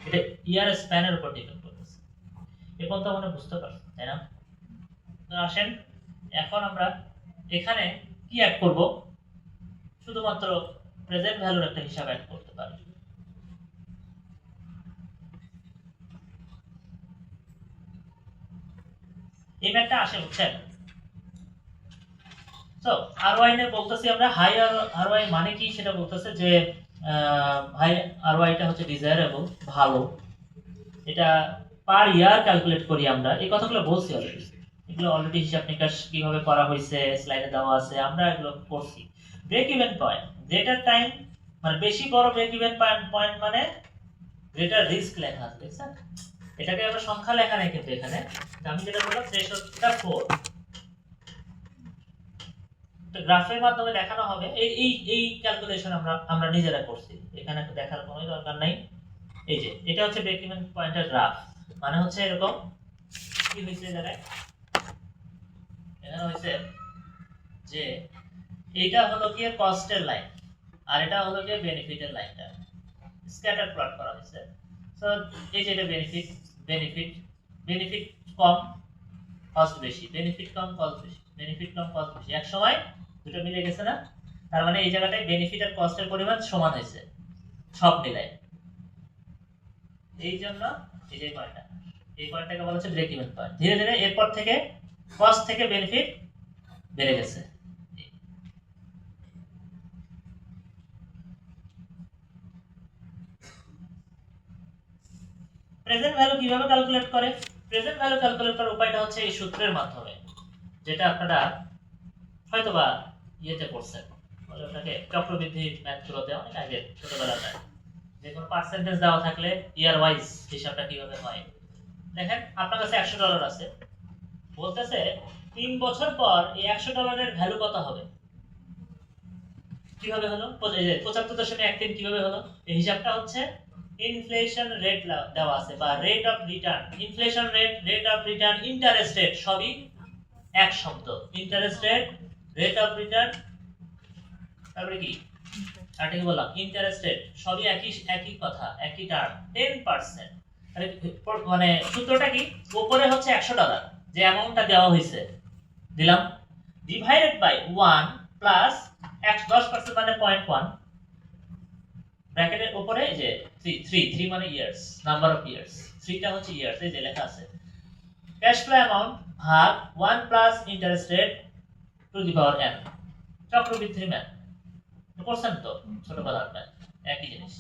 এটা ইয়ার স্প্যানের উপর ডিপেন্ড করতেছে। এ পর্যন্ত আমরা বুঝতে পারছি, তাই না? তো আসেন এখন আমরা এখানে কি অ্যাড করব, শুধুমাত্র প্রেজেন্ট ভ্যালুর একটা হিসাব অ্যাড করতে পারি। এই ম্যাথটা আসে, বুঝছেন? তো আরওআই নে বলতেছি আমরা হাই আরওআই মানে কি সেটা বলতেছে যে হাই আরওআইটা হচ্ছে ডিজায়ারেবল, ভালো। এটা পার ইয়ার ক্যালকুলেট করি আমরা, এই কথাগুলো বলছি অলরেডি। এগুলো অলরেডি হিসাব নিকাশ কিভাবে করা হয়েছে স্লাইডে দেওয়া আছে, আমরা এগুলো করছি। Break even point, greater time মানে বেশি বড় ব্রেক ইভেন পয়েন্ট মানে গ্রেটার রিস্ক লেখা আছে, দেখছেন? এটাকে আমরা সংখ্যা লেখা নাই কিন্তু এখানে, আমি যেটা বললাম থ্রেশহোল্ডটা 4, তো গ্রাফের মাধ্যমে দেখানো হবে। এই ক্যালকুলেশন আমরা নিজেরা করছি, এখানে দেখার কোনো দরকার নাই। এই যে এটা হচ্ছে ব্রেক ইভেন পয়েন্টের গ্রাফ, মানে হচ্ছে এরকম কি হইছে জায়গায়, এখানে হইছে যে এইটা হলো কি কস্টের লাইন আর এটা হলো কি বেনিফিটের লাইনটা স্ক্যাটার প্লট করা হয়েছে। সো এই যে এটা বেনিফিট কম কস্ট বেশি, বেনিফিট কম কস্ট বেশি, বেনিফিট কম কস্ট বেশি, এক সময় দুটো মিলে গেছে না? তার মানে এই জায়গাটায় বেনিফিট আর কস্টের পরিমাণ সমান হয়েছে সব মিলায়। এই জন্য এই যে পয়েন্টটা, এই পয়েন্টটাকে বলা হচ্ছে ব্রেক ইভেন পয়েন্ট। ধীরে ধীরে এরপর থেকে কস্ট থেকে বেনিফিট বেড়ে গেছে। প্রেজেন্ট ভ্যালু কিভাবে ক্যালকুলেট করে? প্রেজেন্ট ভ্যালু ক্যালকুলেট করার উপায়টা হচ্ছে এই সূত্রের মাধ্যমে, যেটা আপনারা হয়তোবা ইয়েতে পড়ছেন, ওটাকে চক্রবৃদ্ধি ম্যাথগুলোতে অনেক আগে ছোটবেলায়। যে কোনো পার্সেন্টেজ দেওয়া থাকলে ইয়ার ওয়াইজ হিসাবটা কিভাবে হয়। দেখেন আপনার কাছে $100 আছে, বলতেছে 3 বছর পর এই $100 ভ্যালু কত হবে। কিভাবে হলো? 75.13 কিভাবে হলো? এই হিসাবটা হচ্ছে ইনফ্লেশন রেট দেওয়া আছে বা rate of return, inflation rate of return, interest rate, সবই এক শব্দ। ইন্টারেস্ট রেট অফ রিটার্ন, তারপরে কি আরেকটা কি বললাম, ইন্টারেস্ট রেট, সবই একই কথা, একই টার্ম, 10%। মানে সূত্রটা কি, উপরে হচ্ছে $100 যে অ্যামাউন্টটা দেওয়া হয়েছে দিলাম, ডিভাইডেড বাই 1 প্লাস 10% মানে 0.1, ব্র্যাকেটের উপরে যে 3 মানে ইয়ার্স, নাম্বার অফ ইয়ার্স, 3টা হচ্ছে ইয়ার্স, এই যে লেখা আছে ক্যাশ ফ্লো অ্যামাউন্ট ভাগ 1 plus interest rate to the power n। চক্রবৃদ্ধির ম্যাথ করছেন তো, ছোটবেলার ম্যাথ, একই জিনিস।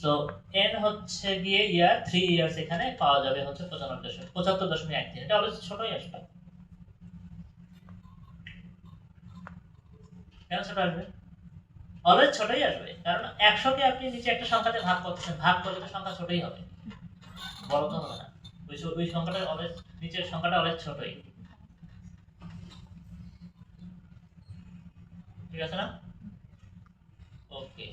সো n হচ্ছে গিয়ে ইয়ার, 3 ইয়ার্স, এখানে পাওয়া যাবে হচ্ছে 75.13। এটা অলরেডি ছোটই আসবে, কেন ছোট আসবে? অলওয়েজ ছোটই আসবে, কারণ 100 কে আপনি নিচে একটা সংখ্যাতে ভাগ করতেছেন, ভাগ করলে তো সংখ্যা ছোটই হবে, বড় তো হবে না। ওই সংখ্যাটা অলওয়েজ, নিচের সংখ্যাটা অলওয়েজ ছোটই। ঠিক আছে না? ওকে,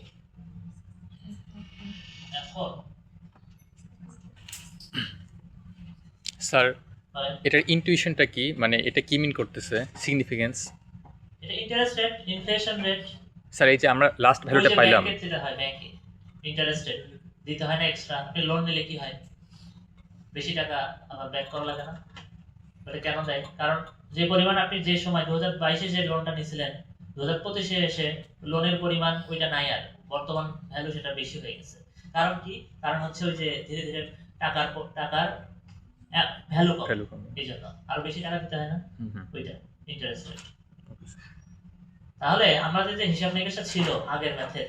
এখন স্যার বলেন। এটার ইনটিউশনটা কি, মানে এটা কি মিন করতেছে, সিগনিফিকেন্স? এটা interest rate, inflation rate. Sir এই যে আমরা লাস্ট ভ্যালুটা পাইলাম, ব্যাংকে যেটা হয়, ব্যাংকে ইন্টারেস্ট রেট দিতে হয় না এক্সট্রা। আপনি লোন নিলে কি হয়, বেশি টাকা আবার ব্যাক করা লাগে না। এটা কেন দেয়? কারণ যে পরিমাণ আপনি যে সময় 2022-এ যে লোনটা নিয়েছিলেন, 2025-এ এসে লোনের পরিমাণ ওইটা নাই, আর বর্তমান ভ্যালু সেটা বেশি হয়ে গেছে। কারণ কি? কারণ হচ্ছে ওই যে ধীরে ধীরে টাকার ভ্যালু কম, ভ্যালু কম। এই জন্য আরো বেশি টাকা দিতে হয় না, হুম হুম। ওইটা ইন্টারেস্ট রেট। তাহলে আমাদের যে হিসাব নিকাশটা ছিল আগের ম্যাথের,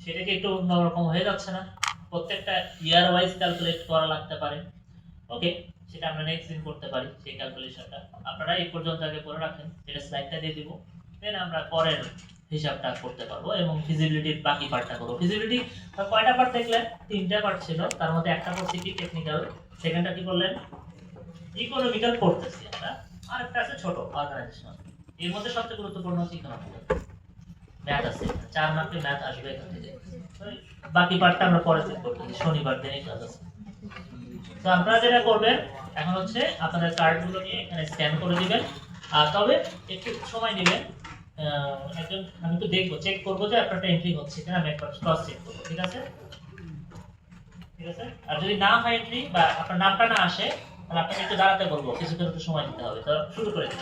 সেটা কি একটু অন্যরকম হয়ে যাচ্ছে না? প্রত্যেকটা ইয়ার ওয়াইজ ক্যালকুলেট করা লাগতে পারে। ওকে, সেটা আমরা নেক্সট দিন করতে পারি সেই ক্যালকুলেশনটা। আপনারা এই পর্যন্ত আগে করে রাখেন, এটা স্লাইডটা দিয়ে দিব, দেন আমরা পরের হিসাবটা করতে পারবো এবং ফিজিবিলিটির বাকি পার্টটা করবো। ফিজিবিলিটি কয়টা পার্ট দেখলেন? 3টা পার্ট ছিল, তার মধ্যে একটা করছি কি টেকনিক্যাল, সেকেন্ডটা কি করলেন ইকোনমিক্যাল করতেছি আমরা, আর একটা আছে ছোট অর্গানাইজেশনাল। এর মধ্যে সবচেয়ে গুরুত্বপূর্ণ হচ্ছে ইকোনমিক্যাল। ম্যাথ আছে, 4 মার্কের ম্যাথ আসবে এখান থেকে। বাকি পার্টটা আমরা পরে চেক করব, শনিবার দিনই ক্লাস আছে। তো আপনারা যেটা করবেন এখন হচ্ছে আপনাদের কার্ডগুলো নিয়ে এখানে স্ক্যান করে দিবেন। আর তবে একটু সময় নেবেন, একজন আমি একটু দেখবো, চেক করবো যে আপনারটা এন্ট্রি হচ্ছে কিনা, আমি একবার ক্রস চেক করবো। ঠিক আছে? ঠিক আছে। আর যদি না হয় এন্ট্রি বা আপনার নামটা না আসে, তাহলে আপনাকে একটু দাঁড়াতে বলবো, কিছুক্ষণ একটু সময় দিতে হবে। তো শুরু করে দিন।